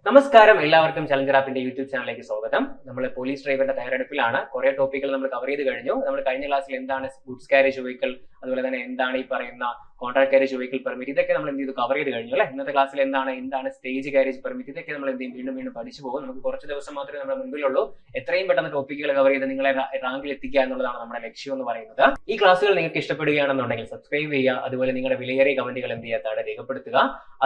നമസ്കാരം, എല്ലാവർക്കും challenger ആപ്പിന്റെ YouTube ചാനലിലേക്ക് സ്വാഗതം. നമ്മൾ പോലീസ് ഡ്രൈവറിന്റെ തയ്യാറെടുപ്പിലാണ്. കുറെ ടോപ്പിക്കുകൾ നമ്മൾ കവർ ചെയ്ത് കഴിഞ്ഞു. നമ്മൾ കഴിഞ്ഞ ക്ലാസ്സിൽ എന്താണ് ഗുഡ്സ് കാരേജ് വെഹിക്കിൾ, അതുപോലെ തന്നെ എന്താണ് ഈ പറയുന്ന കോൺട്രാക്ട് കാരേജ് വെഹിക്കിൾ പെർമിറ്റ്, ഇതൊക്കെ നമ്മൾ എന്ത് ചെയ്തു കവർ ചെയ്ത് കഴിഞ്ഞു അല്ലെ. ഇന്നത്തെ ക്ലാസ്സിൽ എന്താണ് സ്റ്റേജ് കാരേജ് പെർമിറ്റ്, ഇതൊക്കെ നമ്മൾ എന്ത് ചെയ്യും വീണ്ടും പഠിച്ചു പോകും. നമുക്ക് കുറച്ച് ദിവസം മാത്രമേ നമ്മുടെ മുമ്പിലുള്ളൂ. എത്രയും പെട്ടെന്ന് ടോപ്പിക്കുകൾ കവർ ചെയ്ത് നിങ്ങളെ റാങ്കിൽ എത്തിക്കുക എന്നുള്ളതാണ് നമ്മുടെ ലക്ഷ്യം എന്ന് പറയുന്നത്. ഈ ക്ലാസ്സുകൾ നിങ്ങൾക്ക് ഇഷ്ടപ്പെടുകയാണെന്നുണ്ടെങ്കിൽ സബ്സ്ക്രൈബ് ചെയ്യുക. അതുപോലെ നിങ്ങളുടെ വിലയേറിയ കമന്റുകൾ എന്ത് ചെയ്യുക, താഴെ രേഖപ്പെടുത്തുക.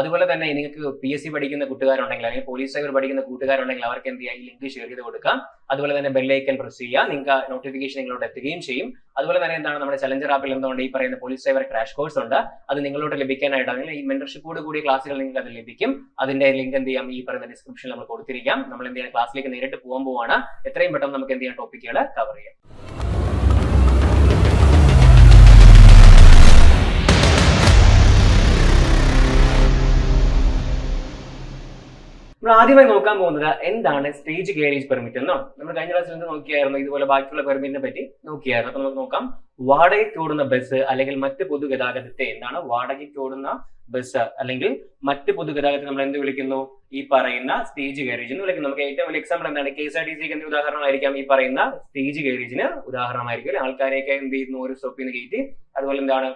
അതുപോലെ തന്നെ നിങ്ങൾക്ക് PSC പഠിക്കുന്ന കൂട്ടുകാരുണ്ടെങ്കിൽ അല്ലെങ്കിൽ പോലീസ് ഡ്രൈവർ പഠിക്കുന്ന കൂട്ടുകാരുണ്ടെങ്കിൽ അവർക്ക് എന്ത് ചെയ്യുക, ഈ ലിങ്ക് ഷെയർ ചെയ്ത് കൊടുക്കാം. അതുപോലെ തന്നെ ബെല്ലൈക്കൻ പ്രസ് ചെയ്യുക. നിങ്ങൾക്ക് നോട്ടിഫിക്കേഷൻ നിങ്ങളോട് എത്തുകയും ചെയ്യും. അതുപോലെ തന്നെ എന്താണ് നമ്മുടെ ചലഞ്ചർ ആപ്പിൽ എന്തുകൊണ്ട് ഈ പറയുന്ന പോലീസ് ഡ്രൈവർ ക്രാഷ് കോഴ്സ് ഉണ്ട്. അത് നിങ്ങളോട് ലഭിക്കാനായിട്ടാണെങ്കിൽ ഈ മെന്റർഷിപ്പോട് കൂടിയ ക്ലാസ്സുകൾ നിങ്ങൾക്ക് അത് ലഭിക്കും. അതിന്റെ ലിങ്ക് എന്ത് ചെയ്യാം, ഈ പറയുന്ന ഡിസ്ക്രിപ്ഷനിൽ നമ്മൾ കൊടുത്തിരിക്കാം. നമ്മൾ എന്ത് ചെയ്യാം, ക്ലാസ്സിലേക്ക് നേരിട്ട് പോകാൻ പോവാണ്. എത്രയും പെട്ടെന്ന് നമുക്ക് എന്ത് ചെയ്യാം, ടോപ്പിക്കുകൾ കവർ ചെയ്യാം. നമ്മൾ ആദ്യമായി നോക്കാൻ പോകുന്നത് എന്താണ് സ്റ്റേജ് കാരേജ് പെർമിറ്റ് എന്നാണ്. നമ്മൾ കഴിഞ്ഞ ക്ലാസ്സിൽ എന്ത് നോക്കിയായിരുന്നു, ഇതുപോലെ ബാക്കിയുള്ള പെർമിറ്റിനെ പറ്റി നോക്കിയായിരുന്നു. അപ്പൊ നമുക്ക് നോക്കാം. വാടകയ്ക്ക് ഓടുന്ന ബസ് അല്ലെങ്കിൽ മറ്റ് പൊതുഗതാഗതത്തെ എന്താണ് വാടകയ്ക്ക് ഓടുന്ന ബസ് അല്ലെങ്കിൽ മറ്റ് പൊതുഗതാഗതത്തെ നമ്മൾ എന്ത് വിളിക്കുന്നു, ഈ പറയുന്ന സ്റ്റേജ് കാരേജ് എന്ന് വിളിക്കുന്നു. നമുക്ക് ഏറ്റവും വലിയ എക്സാമ്പിൾ എന്താണ്, KSRTC എന്ന ഉദാഹരണമായിരിക്കാം ഈ പറയുന്ന സ്റ്റേജ് കാരേജിന് ഉദാഹരണമായിരിക്കും. ആൾക്കാരെയൊക്കെ എന്ത് ചെയ്യുന്നു, ഒരു സ്റ്റോപ്പിൽ നിന്ന് കയറ്റി അതുപോലെ എന്താണ്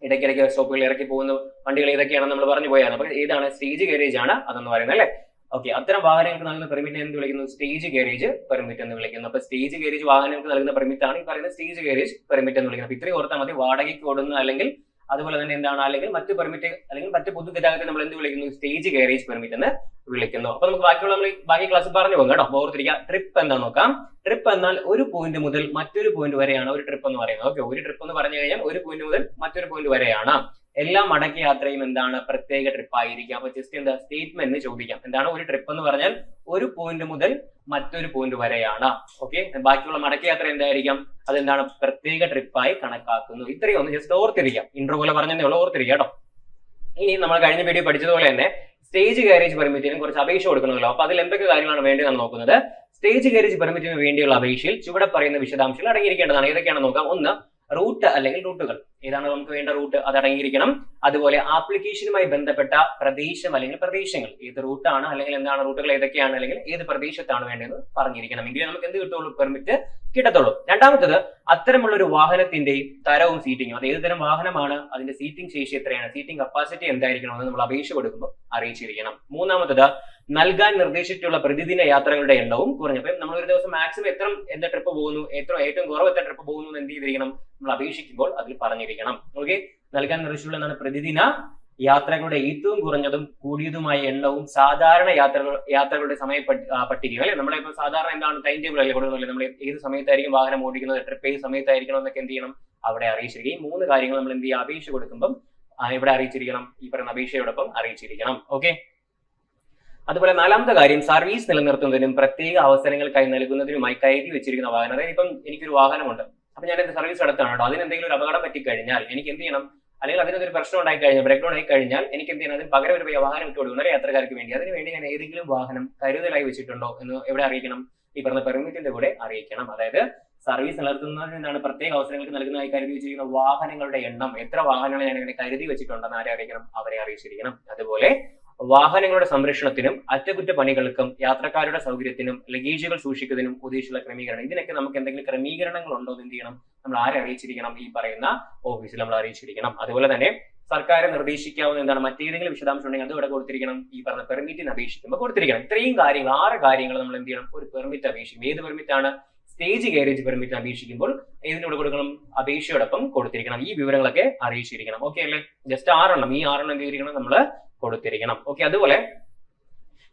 ഇടയ്ക്കിടയ്ക്ക് സ്റ്റോപ്പുകൾ ഇറക്കി പോകുന്ന വണ്ടികൾ ഏതൊക്കെയാണ് നമ്മൾ പറഞ്ഞു പോയാണ്. അപ്പൊ ഏതാണ് സ്റ്റേജ് കാരേജ് ആണ് അതെന്ന് പറയുന്നത് അല്ലെ. ഓക്കെ, അത്തരം വാഹനങ്ങൾക്ക് നൽകുന്ന പെർമിറ്റ് എന്ത് വിളിക്കുന്നു, സ്റ്റേജ് കാരേജ് പെർമിറ്റ് എന്ന് വിളിക്കുന്നു. അപ്പൊ സ്റ്റേജ് കാരേജ് വാഹനങ്ങൾക്ക് നൽകുന്ന പെർമിറ്റ് ആണ് ഈ പറയുന്ന സ്റ്റേജ് കാരേജ് പെർമിറ്റ് എന്ന് വിളിക്കുന്നത്. ഇത്രയും ഓർത്താൽ മതി. വാടകയ്ക്ക് ഓടുന്ന അല്ലെങ്കിൽ അതുപോലെ തന്നെ എന്താണ് അല്ലെങ്കിൽ മറ്റ് പെർമിറ്റ് അല്ലെങ്കിൽ മറ്റ് പൊതുഗതാഗതത്തെ നമ്മൾ എന്ത് വിളിക്കുന്നു, സ്റ്റേജ് കാരേജ് പെർമിറ്റ് എന്ന് വിളിക്കുന്നു. അപ്പൊ നമുക്ക് ബാക്കി ക്ലാസ് പറഞ്ഞു പോകും കേട്ടോ. ഓർത്തിരിക്കുക. ട്രിപ്പ് എന്താന്ന് നോക്കാം. ട്രിപ്പ് എന്നാൽ ഒരു പോയിന്റ് മുതൽ മറ്റൊരു പോയിന്റ് വരെയാണ് ഒരു ട്രിപ്പ് എന്ന് പറയുന്നത്. ഓക്കെ, ഒരു ട്രിപ്പ് എന്ന് പറഞ്ഞു കഴിഞ്ഞാൽ ഒരു പോയിന്റ് മുതൽ മറ്റൊരു പോയിന്റ് വരെയാണ്. എല്ലാ മടക്ക യാത്രയും എന്താണ് പ്രത്യേക ട്രിപ്പ് ആയിരിക്കാം. അപ്പൊ ജസ്റ്റ് എന്താ സ്റ്റേറ്റ്മെന്റ് ചോദിക്കാം. എന്താണ് ഒരു ട്രിപ്പ് എന്ന് പറഞ്ഞാൽ ഒരു പോയിന്റ് മുതൽ മറ്റൊരു പോയിന്റ് വരെയാണ്. ഓക്കെ, ബാക്കിയുള്ള മടക്ക യാത്ര എന്തായിരിക്കാം, അതെന്താണ് പ്രത്യേക ട്രിപ്പായി കണക്കാക്കുന്നു. ഇത്രയും ഒന്ന് ജസ്റ്റ് ഓർത്തിരിക്കാം. ഇൻട്രോ പോലെ പറഞ്ഞതേ ഉള്ളൂ, ഓർത്തിരിക്കുക കേട്ടോ. ഇനി നമ്മൾ കഴിഞ്ഞ വീഡിയോ പഠിച്ചതുപോലെ തന്നെ സ്റ്റേജ് കാരേജ് പെർമിറ്റിനും കുറച്ച് അപേക്ഷ കൊടുക്കണമല്ലോ. അപ്പൊ അതിൽ എന്തൊക്കെ കാര്യങ്ങളാണ് വേണ്ടതെന്ന് നോക്കുന്നത്. സ്റ്റേജ് കാരേജ് പെർമിറ്റിന് വേണ്ടിയുള്ള അപേക്ഷയിൽ ചുവടെ പറയുന്ന വിശദാംശങ്ങൾ അടങ്ങിയിരിക്കേണ്ടതാണ്. ഏതൊക്കെയാണെന്ന് നോക്കാം. ഒന്ന്, റൂട്ട് അല്ലെങ്കിൽ റൂട്ടുകൾ, ഏതാണ് നമുക്ക് വേണ്ട റൂട്ട് അത് അടങ്ങിയിരിക്കണം. അതുപോലെ ആപ്ലിക്കേഷനുമായി ബന്ധപ്പെട്ട പ്രദേശം അല്ലെങ്കിൽ പ്രദേശങ്ങൾ, ഏത് റൂട്ടാണ് അല്ലെങ്കിൽ എന്താണ് റൂട്ടുകൾ ഏതൊക്കെയാണ് അല്ലെങ്കിൽ ഏത് പ്രദേശത്താണ് വേണ്ടതെന്ന് പറഞ്ഞിരിക്കണം. എങ്കിലും നമുക്ക് എന്ത് കിട്ടുള്ളൂ, പെർമിറ്റ് കിട്ടത്തുള്ളൂ. രണ്ടാമത്തത്, അത്തരമുള്ള ഒരു വാഹനത്തിന്റെ തരവും സീറ്റിംഗും, അത് ഏത് തരം വാഹനമാണ്, അതിന്റെ സീറ്റിംഗ് ശേഷി എത്രയാണ്, സീറ്റിംഗ് കപ്പാസിറ്റി എന്തായിരിക്കണം എന്ന് നമ്മൾ അപേക്ഷ കൊടുക്കുമ്പോൾ അറിയിച്ചിരിക്കണം. മൂന്നാമത്തത്, നൽകാൻ നിർദ്ദേശിച്ചിട്ടുള്ള പ്രതിദിന യാത്രകളുടെ എണ്ണവും കുറഞ്ഞപ്പോൾ നമ്മൾ ഒരു ദിവസം മാക്സിമം എത്ര ട്രിപ്പ് പോകുന്നു, ഏറ്റവും കുറവ് എത്ര ട്രിപ്പ് പോകുന്നു എന്ന് എന്ത് ചെയ്തിരിക്കണം, നമ്മൾ അപേക്ഷിക്കുമ്പോൾ അതിൽ പറഞ്ഞിരിക്കണം. ഓക്കെ, നൽകാൻ നിർദ്ദേശിച്ചിട്ടുള്ള എന്താണ്, പ്രതിദിന യാത്രകളുടെ ഏറ്റവും കുറഞ്ഞതും കൂടിയതുമായ എണ്ണവും സാധാരണ യാത്രകളുടെ സമയ പട്ടിക അല്ലെ. നമ്മളിപ്പോ സാധാരണ എന്താണ് ടൈം ടേബിൾ അല്ലേ കൊടുക്കുന്നില്ലേ, നമ്മൾ ഏത് സമയത്തായിരിക്കും വാഹനം ഓടിക്കുന്നത്, ട്രിപ്പ് ഏത് സമയത്തായിരിക്കണം എന്നൊക്കെ എന്ത് ചെയ്യണം, അവിടെ അറിയിച്ചിരിക്കും. ഈ മൂന്ന് കാര്യങ്ങൾ നമ്മൾ എന്ത് ചെയ്യുക, അപേക്ഷ കൊടുക്കുമ്പോൾ ഇവിടെ അറിയിച്ചിരിക്കണം, ഈ പറയുന്ന അപേക്ഷയോടൊപ്പം അറിയിച്ചിരിക്കണം. ഓക്കെ, അതുപോലെ നാലാമത്തെ കാര്യം, സർവീസ് നിലനിർത്തുന്നതിനും പ്രത്യേക അവസരങ്ങൾക്കായി നൽകുന്നതിനുമായി കയറ്റി വെച്ചിരിക്കുന്ന വാഹനം. അതായത് ഇപ്പം എനിക്കൊരു വാഹനമുണ്ട്, അപ്പൊ ഞാൻ എന്റെ സർവീസ് നടത്താണ് കേട്ടോ. അതിന് എന്തെങ്കിലും ഒരു അപകടം പറ്റിക്കഴിഞ്ഞാൽ എനിക്ക് എന്ത് ചെയ്യണം, അല്ലെങ്കിൽ അതിനൊരു പ്രശ്നം ഉണ്ടായി കഴിഞ്ഞാൽ, ബ്രേക്ക് ഡൗൺ ആയി കഴിഞ്ഞാൽ എനിക്ക് എന്ത് ചെയ്യണം, അതിന് പകരം ഒരു വാഹനം ഇട്ട് കൊടുക്കുന്ന യാത്രക്കാർക്ക് വേണ്ടി. അതിനുവേണ്ടി ഞാൻ ഏതെങ്കിലും വാഹനം കരുതലായി വെച്ചിട്ടുണ്ടോ എന്ന് എവിടെ അറിയിക്കണം, ഈ പറഞ്ഞ പെർമിറ്റിന്റെ കൂടെ അറിയിക്കണം. അതായത് സർവീസ് നിലനിർത്തുന്നതിൽ നിന്നാണ് പ്രത്യേക അവസരങ്ങൾക്ക് നൽകുന്നതായി കരുതി വെച്ചിരിക്കുന്ന വാഹനങ്ങളുടെ എണ്ണം, എത്ര വാഹനങ്ങൾ ഞാൻ ഇങ്ങനെ കരുതി വെച്ചിട്ടുണ്ടെന്ന് ആരെ അറിയിക്കണം, അവരെ അറിയിച്ചിരിക്കണം. അതുപോലെ വാഹനങ്ങളുടെ സംരക്ഷണത്തിനും അറ്റകുറ്റപ്പണികൾക്കും യാത്രക്കാരുടെ സൗകര്യത്തിനും ലഗേജുകൾ സൂക്ഷിക്കുന്നതിനും ഉദ്ദേശിച്ചുള്ള ക്രമീകരണം, ഇതിനൊക്കെ നമുക്ക് എന്തെങ്കിലും ക്രമീകരണങ്ങൾ ഉണ്ടോ എന്ന് എന്ത് ചെയ്യണം, നമ്മൾ ആരെ അറിയിച്ചിരിക്കണം, ഈ പറയുന്ന ഓഫീസിൽ നമ്മൾ അറിയിച്ചിരിക്കണം. അതുപോലെ തന്നെ സർക്കാർ നിർദ്ദേശിക്കാവുന്ന എന്താണ് മറ്റേതെങ്കിലും വിശദാംശം ഉണ്ടെങ്കിൽ അത് ഇവിടെ കൊടുത്തിരിക്കണം, ഈ പറഞ്ഞ പെർമിറ്റിന് അപേക്ഷിക്കുമ്പോൾ കൊടുത്തിരിക്കണം. ഇത്രയും കാര്യങ്ങൾ 6 കാര്യങ്ങൾ നമ്മൾ എന്ത് ചെയ്യണം, ഒരു പെർമിറ്റ് അപേക്ഷിക്കും. ഏത് പെർമിറ്റ് ആണ്, സ്റ്റേജ് കാരേജ് പെർമിറ്റ് അപേക്ഷിക്കുമ്പോൾ ഏതിനോട് കൊടുക്കണം, അപേക്ഷയോടൊപ്പം കൊടുത്തിരിക്കണം. ഈ വിവരങ്ങളൊക്കെ അറിയിച്ചിരിക്കണം. ഓക്കെ അല്ലേ, ജസ്റ്റ് 6 എണ്ണം, ഈ 6 എണ്ണം എന്ത് ചെയ്തിരിക്കണം, നമ്മൾ കൊടുത്തിരിക്കണം. ഓക്കെ, അതുപോലെ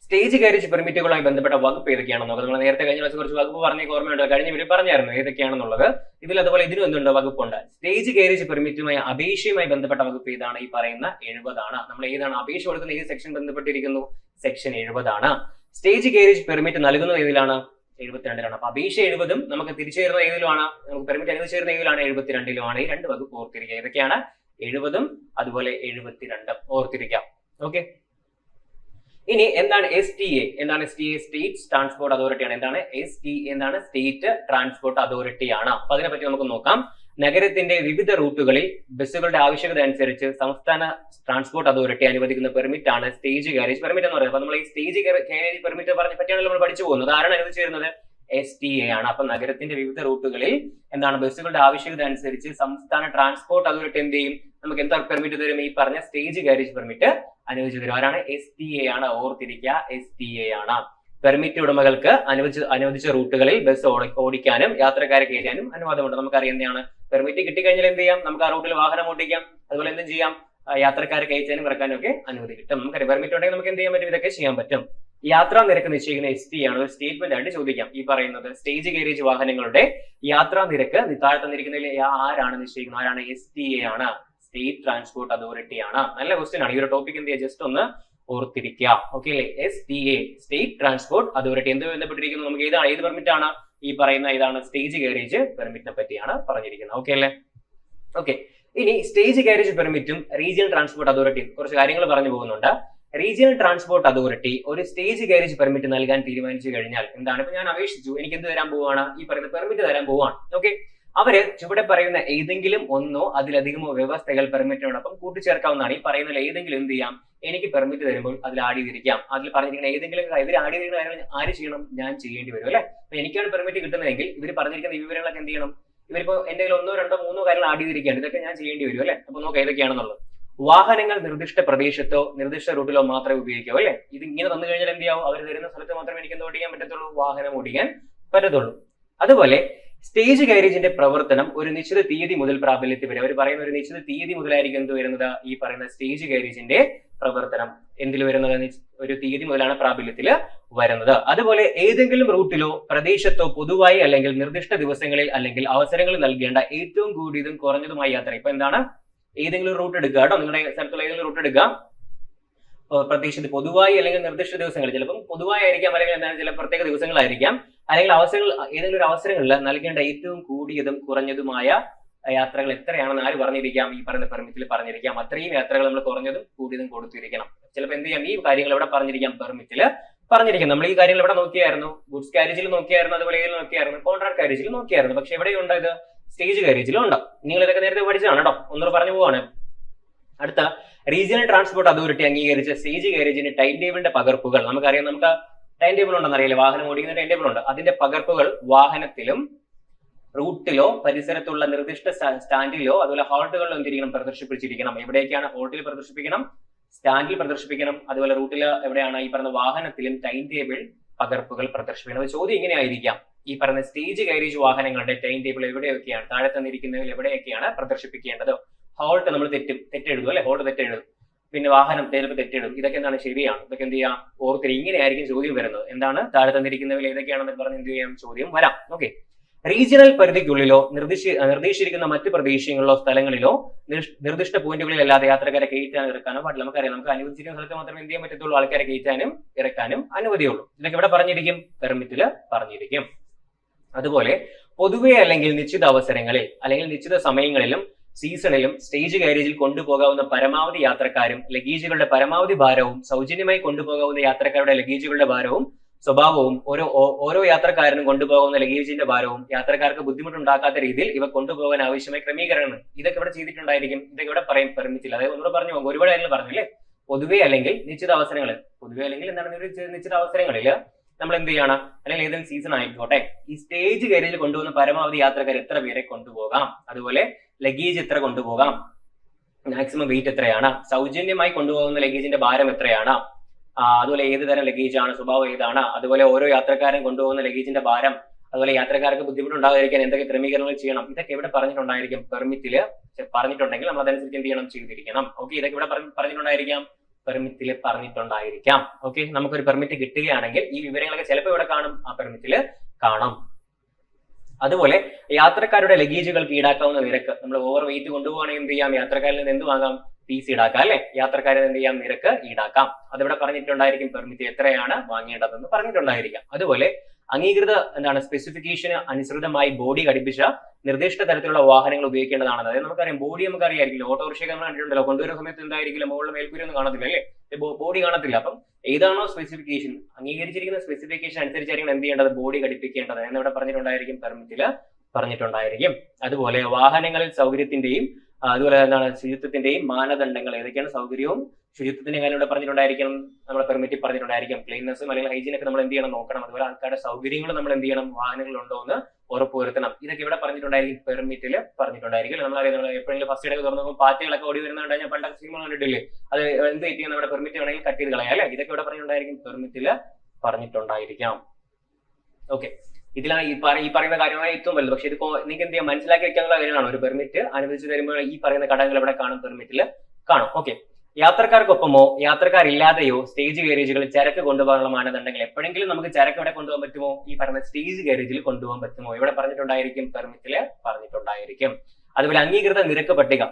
സ്റ്റേജ് കാരേജ് പെർമിറ്റുകളുമായി ബന്ധപ്പെട്ട വകുപ്പ് ഏതൊക്കെയാണെന്ന് നോക്കാം. നമ്മൾ നേരത്തെ കഴിഞ്ഞ കുറച്ച് വകുപ്പ് പറഞ്ഞ ഓർമ്മയുണ്ട്, കഴിഞ്ഞ വീഡിയോ പറഞ്ഞായിരുന്നു ഏതൊക്കെയാണെന്നുള്ളത്. ഇതിൽ അതുപോലെ ഇതിനും എന്തുണ്ട്, വകുപ്പുണ്ട്. സ്റ്റേജ് കാരേജ് പെർമിറ്റുമായി അപേക്ഷയുമായി ബന്ധപ്പെട്ട വകുപ്പ് ഏതാണ്, ഈ പറയുന്ന 70 ആണ്. നമ്മൾ ഏതാണ് അപേക്ഷ കൊടുക്കുന്ന ഏത് സെക്ഷൻ ബന്ധപ്പെട്ടിരിക്കുന്നു, സെക്ഷൻ 70 ആണ്. സ്റ്റേജ് കാരേജ് പെർമിറ്റ് നൽകുന്നത് ഏതിലാണ്, 72ലാണ്. അപ്പൊ അപേക്ഷ 70ഉം നമുക്ക് തിരിച്ചു തരുന്ന ഏതിലുമാണ്, നമുക്ക് പെർമിറ്റ് അനുവദിച്ചു തരുന്ന ഏതിലാണ്, 72ലുമാണ്. ഈ 2 വകുപ്പ് ഓർത്തിരിക്കുക. ഏതൊക്കെയാണ്, 70ഉം അതുപോലെ 72 ഓർത്തിരിക്കാം. ഓക്കെ, ഇനി എന്താണ് STA? എന്താണ് STA? സ്റ്റേറ്റ് ട്രാൻസ്പോർട്ട് അതോറിറ്റി ആണ്. എന്താണ് STA? എന്താണ് സ്റ്റേറ്റ് ട്രാൻസ്പോർട്ട് അതോറിറ്റി ആണ്. അപ്പൊ അതിനെപ്പറ്റി നമുക്ക് നോക്കാം. നഗരത്തിന്റെ വിവിധ റൂട്ടുകളിൽ ബസ്സുകളുടെ ആവശ്യകത അനുസരിച്ച് സംസ്ഥാന ട്രാൻസ്പോർട്ട് അതോറിറ്റി അനുവദിക്കുന്ന പെർമിറ്റ് ആണ് സ്റ്റേജ് ഗാരേജ് പെർമിറ്റ് എന്ന് പറയുന്നത്. അപ്പൊ നമ്മൾ ഈ സ്റ്റേജ് ഗാരേജ് പെർമിറ്റ് പറഞ്ഞ പറ്റിയാണ് നമ്മൾ പഠിച്ചു പോകുന്നത്. ആരാണ് അനുവദിച്ചു വരുന്നത്? STA ആണ്. അപ്പൊ നഗരത്തിന്റെ വിവിധ റൂട്ടുകളിൽ എന്താണ് ബസ്സുകളുടെ ആവശ്യകത അനുസരിച്ച് സംസ്ഥാന ട്രാൻസ്പോർട്ട് അതോറിറ്റി എന്ത് ചെയ്യും? നമുക്ക് എന്താ പെർമിറ്റ് തരും? ഈ പറഞ്ഞ സ്റ്റേജ് ഗാരേജ് പെർമിറ്റ് അനുവദിച്ചു തരും. ആരാണ്? STA ആണ്. ഓർത്തിരിക്കുക, STA ആണ്. പെർമിറ്റ് ഉടമകൾക്ക് അനുവദിച്ച റൂട്ടുകളിൽ ബസ് ഓടിക്കാനും യാത്രക്കാരെ കയറ്റാനും അനുവാദമുണ്ട്. നമുക്കറിയാം എന്താണ് പെർമിറ്റ് കിട്ടിക്കഴിഞ്ഞാൽ എന്ത് ചെയ്യാം? നമുക്ക് ആ റൂട്ടിൽ വാഹനം ഓടിക്കാം. അതുപോലെ എന്തും ചെയ്യാം? യാത്രക്കാരെ കയറ്റാനും ഇറക്കാനും ഒക്കെ അനുമതി കിട്ടും. നമുക്കറിയാം പെർമിറ്റ് ഉണ്ടെങ്കിൽ നമുക്ക് എന്ത് ചെയ്യാൻ പറ്റും? ഇതൊക്കെ ചെയ്യാൻ പറ്റും. യാത്രാ നിരക്ക് നിശ്ചയിക്കുന്ന STA ആണ്. ഒരു സ്റ്റേറ്റ്മെന്റ് ആയിട്ട് ചോദിക്കാം. ഈ പറയുന്നത് സ്റ്റേജ് ഗാരേജ് വാഹനങ്ങളുടെ യാത്രാ നിരക്ക് താഴെ തന്നിരിക്കുന്നതിൽ ആരാണ് നിശ്ചയിക്കുന്നത്? ആരാണ്? STA ആണ്. സ്റ്റേറ്റ് ട്രാൻസ്പോർട്ട് അതോറിറ്റി ആണ്. നല്ല ക്വസ്റ്റ്യൻ ആണ്. ഈ ഒരു ടോപ്പിക് എന്ത് ചെയ്യുക? ജസ്റ്റ് ഒന്ന് ഓർത്തിരിക്കുക. ഓക്കെ അല്ലേ? STA സ്റ്റേറ്റ് ട്രാൻസ്പോർട്ട് അതോറിറ്റി എന്ത് ബന്ധപ്പെട്ടിരിക്കുന്നു? നമുക്ക് ഏത് പെർമിറ്റ് ആണ്? ഈ പറയുന്ന ഇതാണ് സ്റ്റേജ് ഗാരേജ് പെർമിറ്റിനെ പറ്റിയാണ് പറഞ്ഞിരിക്കുന്നത്. ഓക്കെ അല്ലേ? ഓക്കെ, ഇനി സ്റ്റേജ് ഗാരേജ് പെർമിറ്റും റീജിയണൽ ട്രാൻസ്പോർട്ട് അതോറിറ്റിയും കുറച്ച് കാര്യങ്ങൾ പറഞ്ഞു പോകുന്നുണ്ട്. റീജിയണൽ ട്രാൻസ്പോർട്ട് അതോറിറ്റി ഒരു സ്റ്റേജ് ഗാരേജ് പെർമിറ്റ് നൽകാൻ തീരുമാനിച്ചു കഴിഞ്ഞാൽ എന്താണ്? ഇപ്പൊ ഞാൻ അപേക്ഷിച്ചു, എനിക്ക് എന്ത് തരാൻ പോവാണ്? ഈ പറയുന്ന പെർമിറ്റ് തരാൻ പോവാണ്. ഓക്കെ, അവര് ചുവടെ പറയുന്ന ഏതെങ്കിലും ഒന്നോ അതിലധികമോ വ്യവസ്ഥകൾ പെർമിറ്റിനോടൊപ്പം കൂട്ടിച്ചേർക്കാവുന്നതാണ്. ഈ പറയുന്ന ഏതെങ്കിലും എന്ത് ചെയ്യാം? എനിക്ക് പെർമിറ്റ് തരുമ്പോൾ അതിൽ ആഡ് ചെയ്തിരിക്കാം. അതിൽ പറഞ്ഞിരിക്കുന്ന ഏതെങ്കിലും ഇവർ ആഡ് ചെയ്തിരിക്കുന്ന കാര്യങ്ങൾ ആര് ചെയ്യണം? ഞാൻ ചെയ്യേണ്ടി വരും അല്ലെ? അപ്പൊ എനിക്കാണ് പെർമിറ്റ് കിട്ടുന്നതെങ്കിൽ ഇവർ പറഞ്ഞിരിക്കുന്ന ഈ വിവരങ്ങളൊക്കെ എന്ത് ചെയ്യണം? ഇവരിപ്പോ എന്റെ കയ്യിൽ 1, 2, 3 കാര്യങ്ങൾ ആഡ് ചെയ്തിരിക്കുകയാണ്. ഇതൊക്കെ ഞാൻ ചെയ്യേണ്ടി വരും അല്ലെ? അപ്പൊ നോക്കാം ഏതൊക്കെയാണെന്നുള്ളത്. വാഹനങ്ങൾ നിർദ്ദിഷ്ട പ്രദേശത്തോ നിർദ്ദിഷ്ട റൂട്ടിലോ മാത്രമേ ഉപയോഗിക്കാവൂ അല്ലെ? ഇത് ഇങ്ങനെ തന്നു കഴിഞ്ഞാൽ എന്ത് ചെയ്യാവും? അവർ തരുന്ന സ്ഥലത്ത് മാത്രമേ എനിക്ക് എന്ത് ഓടിക്കാൻ പറ്റത്തുള്ളൂ? വാഹനം ഓടിക്കാൻ പറ്റത്തുള്ളൂ. അതുപോലെ സ്റ്റേജ് ഗാരേജിന്റെ പ്രവർത്തനം ഒരു നിശ്ചിത തീയതി മുതൽ പ്രാബല്യത്തിൽ വരും. അവർ പറയുന്ന ഒരു നിശ്ചിത തീയതി മുതലായിരിക്കും എന്ത് വരുന്നത്? ഈ പറയുന്ന സ്റ്റേജ് ഗാരേജിന്റെ പ്രവർത്തനം എന്തിൽ വരുന്നത്? ഒരു തീയതി മുതലാണ് പ്രാബല്യത്തിൽ വരുന്നത്. അതുപോലെ ഏതെങ്കിലും റൂട്ടിലോ പ്രദേശത്തോ പൊതുവായി അല്ലെങ്കിൽ നിർദ്ദിഷ്ട ദിവസങ്ങളിൽ അല്ലെങ്കിൽ അവസരങ്ങളിൽ നൽകേണ്ട ഏറ്റവും കൂടിയതും കുറഞ്ഞതുമായ യാത്ര. ഇപ്പൊ എന്താണ്? ഏതെങ്കിലും റൂട്ട് എടുക്കുക കേട്ടോ. നിങ്ങളുടെ സ്ഥലത്തുള്ള ഏതെങ്കിലും റൂട്ട് എടുക്കുക. പ്രദേശത്ത് പൊതുവായി അല്ലെങ്കിൽ നിർദ്ദിഷ്ട ദിവസങ്ങളിൽ, ചിലപ്പം പൊതുവായിരിക്കാം അല്ലെങ്കിൽ എന്താണ് ചില പ്രത്യേക ദിവസങ്ങളായിരിക്കാം, അല്ലെങ്കിൽ ഏതെങ്കിലും ഒരു അവസരങ്ങളിൽ നൽകേണ്ട ഏറ്റവും കൂടിയതും കുറഞ്ഞതുമായ യാത്രകൾ എത്രയാണെന്ന് ആര് പറഞ്ഞിരിക്കാം? ഈ പറയുന്ന പെർമിറ്റിൽ പറഞ്ഞിരിക്കാം. അത്രയും യാത്രകൾ നമ്മൾ കുറഞ്ഞതും കൂടിയതും കൊടുത്തിരിക്കണം. ചിലപ്പോൾ എന്ത് ചെയ്യാം? ഈ കാര്യങ്ങൾ ഇവിടെ പറഞ്ഞിരിക്കാം, പെർമിറ്റിൽ പറഞ്ഞിരിക്കാം. നമ്മൾ ഈ കാര്യങ്ങൾ ഇവിടെ നോക്കിയായിരുന്നു, ഗുഡ്സ് കാരേജിൽ നോക്കിയായിരുന്നു, അതുപോലെ ഏതിൽ നോക്കിയായിരുന്നു? കോൺട്രാക്ട് കാരേജിൽ നോക്കിയായിരുന്നു. പക്ഷെ എവിടെയുണ്ട് ഇത്? സ്റ്റേജ് കാരേജിലും ഉണ്ട്. നിങ്ങൾ ഇതൊക്കെ നേരത്തെ പഠിച്ചതാണ് കേട്ടോ, ഒന്നുകൂടെ പറഞ്ഞു പോവാണ്. അടുത്ത റീജിയണൽ ട്രാൻസ്പോർട്ട് അതോറിറ്റി അംഗീകരിച്ച സ്റ്റേജ് ഗാരേജിന്റെ ടൈം ടേബിളിന്റെ പകർപ്പുകൾ നമുക്കറിയാം. നമുക്ക് ടൈം ടേബിൾ ഉണ്ടെന്ന് അറിയില്ല, വാഹനം ഓടിക്കുന്ന ടൈം ടേബിൾ ഉണ്ട്. അതിന്റെ പകർപ്പുകൾ വാഹനത്തിലും റൂട്ടിലോ പരിസരത്തുള്ള നിർദ്ദിഷ്ട സ്റ്റാൻഡിലോ അതുപോലെ ഹോൾട്ടുകളിലോ എന്തിരിക്കണം? പ്രദർശിപ്പിച്ചിരിക്കണം. എവിടെയൊക്കെയാണ്? ഹോൾട്ടിൽ പ്രദർശിപ്പിക്കണം, സ്റ്റാൻഡിൽ പ്രദർശിപ്പിക്കണം, അതുപോലെ റൂട്ടിൽ എവിടെയാണ്? ഈ പറഞ്ഞ വാഹനത്തിലും ടൈം ടേബിൾ പകർപ്പുകൾ പ്രദർശിപ്പിക്കണം. ചോദ്യം ഇങ്ങനെയായിരിക്കാം: ഈ പറഞ്ഞ സ്റ്റേജ് ഗാരേജ് വാഹനങ്ങളുടെ ടൈം ടേബിൾ എവിടെയൊക്കെയാണ്? താഴെ തന്നിരിക്കുന്നതിൽ എവിടെയൊക്കെയാണ് പ്രദർശിപ്പിക്കേണ്ടത്? ഹോൾട്ട് നമ്മൾ തെറ്റെഴുതും അല്ലെ? ഹോൾട്ട് തെറ്റെഴുതും. പിന്നെ വാഹനം ചിലപ്പോൾ തെറ്റെഴുതും. ഇതൊക്കെ എന്താണ്? ശരിയാണ്. ഇതൊക്കെ എന്ത് ചെയ്യാം? ഓർത്തിരി. ഇങ്ങനെയായിരിക്കും ചോദ്യം വരുന്നത്. എന്താണ്? താഴെ തന്നിരിക്കുന്നതിൽ ഏതൊക്കെയാണെന്ന് പറഞ്ഞ് എന്ത് ചെയ്യാം? ചോദ്യം വരാം. ഓക്കെ, റീജിയണൽ പരിധിക്കുള്ളിലോ നിർദ്ദേശിച്ചിരിക്കുന്ന മറ്റ് പ്രദേശങ്ങളിലോ സ്ഥലങ്ങളിലോ നിർദ്ദിഷ്ട പോയിന്റുകളിൽ അല്ലാതെ യാത്രക്കാരെ കയറ്റാനും ഇറക്കാനോ പാടില്ല. നമുക്കറിയാം, നമുക്ക് അനുവദിച്ചിരിക്കുന്ന സ്ഥലത്ത് മാത്രമേ എന്ത് ചെയ്യാൻ പറ്റത്തുള്ളൂ? ആൾക്കാരെ കയറ്റാനും ഇറക്കാനും അനുമതിയുള്ളൂ. ഇതൊക്കെ ഇവിടെ പറഞ്ഞിരിക്കും, പെർമിറ്റിൽ പറഞ്ഞിരിക്കും. അതുപോലെ പൊതുവെ അല്ലെങ്കിൽ നിശ്ചിത അവസരങ്ങളിൽ അല്ലെങ്കിൽ നിശ്ചിത സമയങ്ങളിലും സീസണിലും സ്റ്റേജ് ഗാരേജിൽ കൊണ്ടുപോകാവുന്ന പരമാവധി യാത്രക്കാരും ലഗേജുകളുടെ പരമാവധി ഭാരവും സൗജന്യമായി കൊണ്ടുപോകാവുന്ന യാത്രക്കാരുടെ ലഗേജുകളുടെ ഭാരവും സ്വഭാവവും ഓരോ യാത്രക്കാരനും കൊണ്ടുപോകുന്ന ലഗേജിന്റെ ഭാരവും യാത്രക്കാർക്ക് ബുദ്ധിമുട്ടുണ്ടാക്കാത്ത രീതിയിൽ ഇവ കൊണ്ടുപോകാൻ ആവശ്യമായ ക്രമീകരണങ്ങൾ ഇതൊക്കെ ഇവിടെ ചെയ്തിട്ടുണ്ടായിരിക്കും. ഇതൊക്കെ ഇവിടെ പറയും പെർമിറ്റിൽ. അതായത് ഒന്നുകൂടെ പറഞ്ഞു പോകും. ഒരുപാട് കാര്യങ്ങൾ പറഞ്ഞില്ലേ? പൊതുവെ അല്ലെങ്കിൽ നിശ്ചിത അവസരങ്ങളിൽ, പൊതുവെ അല്ലെങ്കിൽ എന്താണ് നിശ്ചിത അവസരങ്ങളിൽ നമ്മൾ എന്ത് ചെയ്യണം? അല്ലെങ്കിൽ ഏതെങ്കിലും സീസൺ ആയിക്കോട്ടെ, ഈ സ്റ്റേജ് ഗാരേജിൽ കൊണ്ടുപോകുന്ന പരമാവധി യാത്രക്കാർ എത്ര പേരെ കൊണ്ടുപോകാം, അതുപോലെ ലഗേജ് എത്ര കൊണ്ടുപോകാം, മാക്സിമം വെയിറ്റ് എത്രയാണ്, സൗജന്യമായി കൊണ്ടുപോകുന്ന ലഗേജിന്റെ ഭാരം എത്രയാണ്, അതുപോലെ ഏത് തരം ലഗേജ് ആണ്, സ്വഭാവം ഏതാണ്, അതുപോലെ ഓരോ യാത്രക്കാരൻ കൊണ്ടുപോകുന്ന ലഗേജിന്റെ ഭാരം, അതുപോലെ യാത്രക്കാർക്ക് ബുദ്ധിമുട്ടുണ്ടാകാതിരിക്കാൻ എന്തൊക്കെ ക്രമീകരണങ്ങൾ ചെയ്യണം, ഇതൊക്കെ ഇവിടെ പറഞ്ഞിട്ടുണ്ടായിരിക്കും. പെർമിറ്റിൽ പറഞ്ഞിട്ടുണ്ടെങ്കിൽ നമ്മൾ അതനുസരിച്ച് എന്ത് ചെയ്യണം? ചെയ്തിരിക്കണം. ഓക്കെ, ഇതൊക്കെ ഇവിടെ പറഞ്ഞിട്ടുണ്ടായിരിക്കാം, പെർമിറ്റിൽ പറഞ്ഞിട്ടുണ്ടായിരിക്കാം. ഓക്കെ, നമുക്കൊരു പെർമിറ്റ് കിട്ടുകയാണെങ്കിൽ ഈ വിവരങ്ങളൊക്കെ ചിലപ്പോൾ ഇവിടെ കാണും, ആ പെർമിറ്റിൽ കാണാം. അതുപോലെ യാത്രക്കാരുടെ ലഗേജുകൾക്ക് ഈടാക്കാവുന്ന നിരക്ക്, നമ്മൾ ഓവർ വെയിറ്റ് കൊണ്ടുപോകുകയാണെങ്കിൽ എന്ത് ചെയ്യാം? യാത്രക്കാരിൽ നിന്ന് എന്ത് വാങ്ങാം? PC ഈടാക്കാം അല്ലെ? യാത്രക്കാരിൽ എന്ത് ചെയ്യാം? നിരക്ക് ഈടാക്കാം. അതിവിടെ പറഞ്ഞിട്ടുണ്ടായിരിക്കും, പെർമിറ്റ് എത്രയാണ് വാങ്ങേണ്ടതെന്ന് പറഞ്ഞിട്ടുണ്ടായിരിക്കാം. അതുപോലെ അംഗീകൃത സ്പെസിഫിക്കേഷന് അനുസൃതമായി ബോഡി ഘടിപ്പിച്ച നിർദ്ദിഷ്ട തരത്തിലുള്ള വാഹനങ്ങൾ ഉപയോഗിക്കേണ്ടതാണ്. അതായത് നമുക്കറിയാം, ബോഡി നമുക്കറിയായിരിക്കില്ല, ഓട്ടോറിക്ഷയൊക്കെ നമ്മൾ കണ്ടിട്ടുണ്ടല്ലോ, കൊണ്ടുവരുന്ന സമയത്ത് എന്തായിരിക്കില്ല? മുകളിൽ മേൽക്കൂരി ഒന്നും കാണത്തില്ല അല്ലേ? ബോഡി കാണത്തില്ല. അപ്പം ഏതാണോ സ്പെസിഫിക്കേഷൻ, അംഗീകരിച്ചിരിക്കുന്ന സ്പെസിഫിക്കേഷൻ അനുസരിച്ചായിരിക്കും എന്ത് ചെയ്യേണ്ടത്? ബോഡി ഘടിപ്പിക്കേണ്ടത് എന്നിവിടെ പറഞ്ഞിട്ടുണ്ടായിരിക്കും, പെർമിറ്റിൽ പറഞ്ഞിട്ടുണ്ടായിരിക്കും. അതുപോലെ വാഹനങ്ങളിൽ സൗകര്യത്തിന്റെയും അതുപോലെ എന്താണ് ശുചിത്വത്തിന്റെയും മാനദണ്ഡങ്ങൾ ഏതൊക്കെയാണ് സൗകര്യവും ശുചിത്വത്തിന്റെ കാര്യം ഇവിടെ പറഞ്ഞിട്ടുണ്ടായിരിക്കണം, നമ്മുടെ പെർമിറ്റിൽ പറഞ്ഞിട്ടുണ്ടായിരിക്കും. ക്ലീൻനെസ്സും അല്ലെങ്കിൽ ഹൈജീൻ ഒക്കെ നമ്മൾ എന്ത് ചെയ്യണം നോക്കണം. അതുപോലെ ആൾക്കാരുടെ സൗകര്യങ്ങൾ നമ്മൾ എന്ത് ചെയ്യണം, വാഹനങ്ങളുണ്ടോ എന്ന് ഉറപ്പുവരുത്തണം. ഇതൊക്കെ ഇവിടെ പറഞ്ഞിട്ടുണ്ടായിരിക്കും, പെർമിറ്റിൽ പറഞ്ഞിട്ടുണ്ടായിരിക്കും. നമ്മളറിയാം, നമ്മൾ എപ്പോഴെങ്കിലും ഫസ്റ്റ് ഇടയ്ക്ക് തുറന്നു പാർട്ടികളൊക്കെ ഓടി വരുന്നുണ്ട്, ഞാൻ പണ്ടൊക്കെ സിനിമ കണ്ടിട്ടില്ലേ, അത് എന്ത് ചെയ്യാം, നമ്മുടെ പെർമിറ്റ് വേണമെങ്കിൽ കട്ട് ചെയ്ത് കളയാം അല്ലെ. ഇതൊക്കെ ഇവിടെ പറഞ്ഞിട്ടുണ്ടായിരിക്കും, പെർമിറ്റിൽ പറഞ്ഞിട്ടുണ്ടായിരിക്കാം. ഓക്കെ, ഇതിലാണ് ഈ പറയുന്ന കാര്യമാണ് ഏറ്റവും വലുത്. പക്ഷെ ഇത് നിങ്ങൾക്ക് എന്ത് ചെയ്യാം, മനസ്സിലാക്കി വെക്കാനുള്ള കാര്യമാണ്. ഒരു പെർമിറ്റ് അനുവദിച്ചു തരുമ്പോൾ ഈ പറയുന്ന ഘടകങ്ങൾ ഇവിടെ കാണും, പെർമിറ്റിൽ കാണും. ഓക്കെ, യാത്രക്കാർക്കൊപ്പമോ യാത്രക്കാരില്ലാതെയോ സ്റ്റേജ് ഗാരേജുകളിൽ ചരക്ക് കൊണ്ടുപോകാനുള്ള മാനദണ്ഡങ്ങൾ. എപ്പോഴെങ്കിലും നമുക്ക് ചരക്ക് ഇവിടെ കൊണ്ടുപോകാൻ പറ്റുമോ, ഈ പറയുന്ന സ്റ്റേജ് ഗാരേജിൽ കൊണ്ടുപോകാൻ പറ്റുമോ, ഇവിടെ പറഞ്ഞിട്ടുണ്ടായിരിക്കും, പെർമിറ്റിൽ പറഞ്ഞിട്ടുണ്ടായിരിക്കും. അതുപോലെ അംഗീകൃത നിരക്ക് പട്ടിക,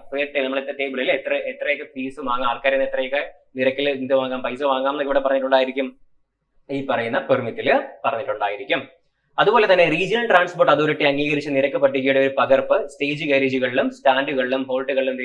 നമ്മളത്തെ ടേബിളിൽ എത്രയൊക്കെ ഫീസ് വാങ്ങാം, ആൾക്കാരിൽ നിന്ന് എത്രയൊക്കെ നിരക്കിൽ എന്ത് വാങ്ങാം, പൈസ വാങ്ങാം എന്നൊക്കെ ഇവിടെ പറഞ്ഞിട്ടുണ്ടായിരിക്കും, ഈ പറയുന്ന പെർമിറ്റിൽ പറഞ്ഞിട്ടുണ്ടായിരിക്കും. അതുപോലെ തന്നെ റീജിയണൽ ട്രാൻസ്പോർട്ട് അതോറിറ്റി അംഗീകരിച്ച നിരക്ക് പട്ടികയുടെ ഒരു പകർപ്പ് സ്റ്റേജ് ഗാരേജുകളിലും സ്റ്റാൻഡുകളിലും ഹോൾട്ടുകളിലും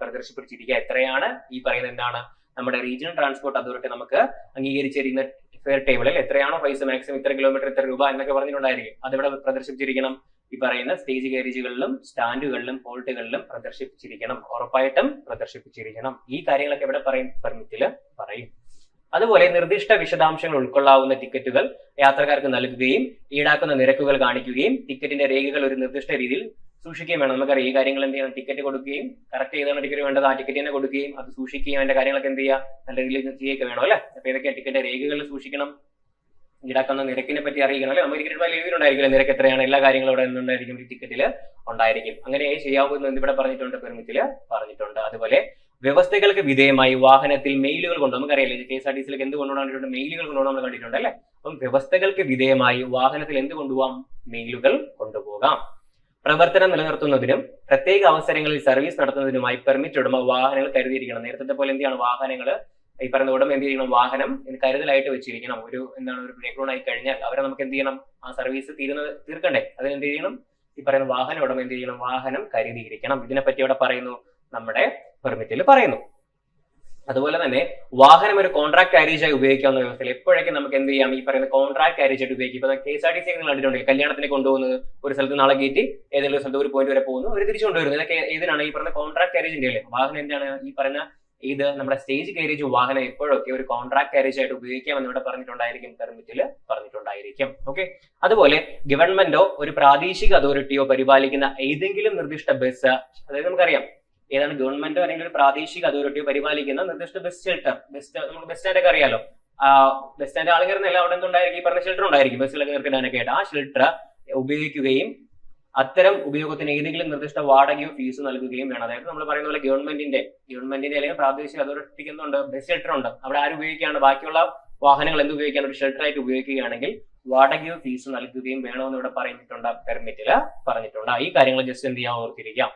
പ്രദർശിപ്പിച്ചിരിക്കുക. എത്രയാണ് ഈ പറയുന്ന എന്താണ് നമ്മുടെ റീജിയണൽ ട്രാൻസ്പോർട്ട് അതോറിറ്റി നമുക്ക് അംഗീകരിച്ചിരിക്കുന്ന ഫെയർ ടേബിളിൽ എത്രയാണോ പൈസ മാക്സിമം ഇത്ര കിലോമീറ്റർ ഇത്ര രൂപ എന്നൊക്കെ പറഞ്ഞിട്ടുണ്ടായിരിക്കും, അതിവിടെ പ്രദർശിപ്പിച്ചിരിക്കണം. ഈ പറയുന്ന സ്റ്റേജ് ഗാരേജുകളിലും സ്റ്റാൻഡുകളിലും ഹോൾട്ടുകളിലും പ്രദർശിപ്പിച്ചിരിക്കണം, ഉറപ്പായിട്ടും പ്രദർശിപ്പിച്ചിരിക്കണം. ഈ കാര്യങ്ങളൊക്കെ ഇവിടെ പറയും, പെർമിറ്റിൽ പറയും. അതുപോലെ നിർദ്ദിഷ്ട വിശദാംശങ്ങൾ ഉൾക്കൊള്ളാവുന്ന ടിക്കറ്റുകൾ യാത്രക്കാർക്ക് നൽകുകയും ഈടാക്കുന്ന നിരക്കുകൾ കാണിക്കുകയും ടിക്കറ്റിന്റെ രേഖകൾ ഒരു നിർദ്ദിഷ്ട രീതിയിൽ സൂക്ഷിക്കുകയും വേണം. നമുക്കറിയാം ഈ കാര്യങ്ങൾ എന്ത് ചെയ്യണം, ടിക്കറ്റ് കൊടുക്കുകയും കറക്റ്റ് ചെയ്താണ് ടിക്കറ്റ് വേണ്ടത്, ആ ടിക്കറ്റ് തന്നെ കൊടുക്കുകയും അത് സൂക്ഷിക്കുകയും അതിന്റെ കാര്യങ്ങളൊക്കെ എന്ത് ചെയ്യുക, നല്ല രീതിയിൽ ചെയ്യുകയൊക്കെ വേണം അല്ലെ. അപ്പൊ ഇതൊക്കെ ടിക്കറ്റിന്റെ രേഖകൾ സൂക്ഷിക്കണം, ഈടാക്കുന്ന നിരക്കിനെ പറ്റി അറിയിക്കണം അല്ലെ. നമുക്ക് ടിക്കറ്റ് എഴുതിയിട്ടുണ്ടായിരിക്കും നിരക്ക് എത്രയാണ്, എല്ലാ കാര്യങ്ങളും ഇവിടെ ഉണ്ടായിരിക്കും, ഈ ടിക്കറ്റിൽ ഉണ്ടായിരിക്കും. അങ്ങനെ ചെയ്യാവുന്ന ഇവിടെ പറഞ്ഞിട്ടുണ്ട്, പെർമിറ്റിൽ പറഞ്ഞിട്ടുണ്ട്. അതുപോലെ വ്യവസ്ഥകൾക്ക് വിധേയമായി വാഹനത്തിൽ മെയിലുകൾ കൊണ്ട്, നമുക്കറിയാലേ KSRTCയിലേക്ക് എന്ത് കൊണ്ടുപോകാനായിട്ടുണ്ട്, മെയിലുകൾ കൊണ്ടുപോകാൻ നമ്മൾ കണ്ടിട്ടുണ്ട് അല്ലെ. അപ്പം വ്യവസ്ഥകൾക്ക് വിധേയമായി വാഹനത്തിൽ എന്ത് കൊണ്ടുപോകാം, മെയിലുകൾ കൊണ്ടുപോകാം. പ്രവർത്തനം നിലനിർത്തുന്നതിനും പ്രത്യേക അവസരങ്ങളിൽ സർവീസ് നടത്തുന്നതിനുമായി പെർമിറ്റ് ഉടമ വാഹനങ്ങൾ കരുതിയിരിക്കണം. നേരത്തെ പോലെ എന്ത് ചെയ്യണം, വാഹനങ്ങൾ ഈ പറയുന്ന ഉടമ എന്ത് ചെയ്യണം, വാഹനം കരുതലായിട്ട് വെച്ചിരിക്കണം. ഒരു ബ്രേക്ക് ഡൗൺ ആയി കഴിഞ്ഞാൽ അവരെ നമുക്ക് എന്ത് ചെയ്യണം, ആ സർവീസ് തീർക്കണ്ടേ, അതിനെന്ത് ചെയ്യണം, ഈ പറയുന്ന വാഹന ഉടമ എന്ത് ചെയ്യണം, വാഹനം കരുതിയിരിക്കണം. ഇതിനെപ്പറ്റി ഇവിടെ പറയുന്നു, നമ്മുടെ പെർമിറ്റിൽ പറയുന്നു. അതുപോലെ തന്നെ വാഹനം ഒരു കോൺട്രാക്ട് കാരേജായി ഉപയോഗിക്കാവുന്ന വ്യവസ്ഥയിൽ എപ്പോഴൊക്കെ നമുക്ക് എന്ത് ചെയ്യാം, ഈ പറയുന്ന കോൺട്രാക്ട് കാരേജ് ആയിട്ട് ഉപയോഗിക്കും. ഇപ്പൊ KSRTC നിങ്ങൾ കണ്ടിട്ടുണ്ടെങ്കിൽ കല്യാണത്തിന് കൊണ്ടുപോകുന്നത്, ഒരു സ്ഥലത്ത് നാളെ കയറ്റി ഏതെങ്കിലും സ്ഥലത്ത് ഒരു പോയിന്റ് വരെ പോകുന്നു, അവർ തിരിച്ചു കൊണ്ടുവരുന്നു. ഇതൊക്കെ ഏതിനാണ്, ഈ പറയുന്ന കോൺട്രാക്ട് കാരേജിന്റെ അല്ലേ. വാഹനം എന്താണ് ഈ പറയുന്ന ഇത് നമ്മുടെ സ്റ്റേജ് കാരേജ് വാഹനം എപ്പോഴൊക്കെ ഒരു കോൺട്രാക്ട് കാരേജ് ആയിട്ട് ഉപയോഗിക്കാം എന്നിവിടെ പറഞ്ഞിട്ടുണ്ടായിരിക്കും, പെർമിറ്റിൽ പറഞ്ഞിട്ടുണ്ടായിരിക്കും. ഓക്കെ, അതുപോലെ ഗവൺമെന്റോ ഒരു പ്രാദേശിക അതോറിറ്റിയോ പരിപാലിക്കുന്ന ഏതെങ്കിലും നിർദ്ദിഷ്ട ബസ്, അതായത് നമുക്കറിയാം ഏതാണ് ഗവൺമെന്റോ അല്ലെങ്കിൽ ഒരു പ്രാദേശിക അതോറിറ്റിയോ പരിപാലിക്കുന്ന നിർദ്ദിഷ്ട ബസ് ഷെൽട്ടർ, നമുക്ക് ബസ് സ്റ്റാൻഡ് ഒക്കെ അറിയാലോ, ബസ് സ്റ്റാൻഡ് ആളുകരുന്നില്ല, അവിടെ എന്തുണ്ടായിരിക്കും, ഈ പറഞ്ഞ ഷെൽട്ടർ ഉണ്ടായിരിക്കും, ബസ്സുകളൊക്കെ നിർത്തിടാനൊക്കെ ആയിട്ട്. ആ ഷെൽട്ടർ ഉപയോഗിക്കുകയും അത്തരം ഉപയോഗത്തിന് ഏതെങ്കിലും നിർദ്ദിഷ്ട വാടകയോ ഫീസോ നൽകുകയും വേണം. അതായത് നമ്മൾ പറയുന്ന പോലെ ഗവൺമെന്റിന്റെ അല്ലെങ്കിൽ പ്രാദേശിക അതോറിറ്റിക്ക് എന്തുണ്ട്, ബസ് ഷെൽട്ടർ ഉണ്ട്, അവിടെ ആര് ഉപയോഗിക്കുകയാണ്, ബാക്കിയുള്ള വാഹനങ്ങൾ എന്ത് ഉപയോഗിക്കാൻ ഒരു ഷെൽട്ടർ ആയിട്ട് ഉപയോഗിക്കുകയാണെങ്കിൽ വാടകയോ ഫീസോ നൽകുകയും വേണമെന്ന് ഇവിടെ പറഞ്ഞിട്ടുണ്ട്, പെർമിറ്റിൽ പറഞ്ഞിട്ടുണ്ട്. ഈ കാര്യങ്ങൾ ജസ്റ്റ് എന്ത് ചെയ്യാൻ ഓർത്തിരിക്കാം.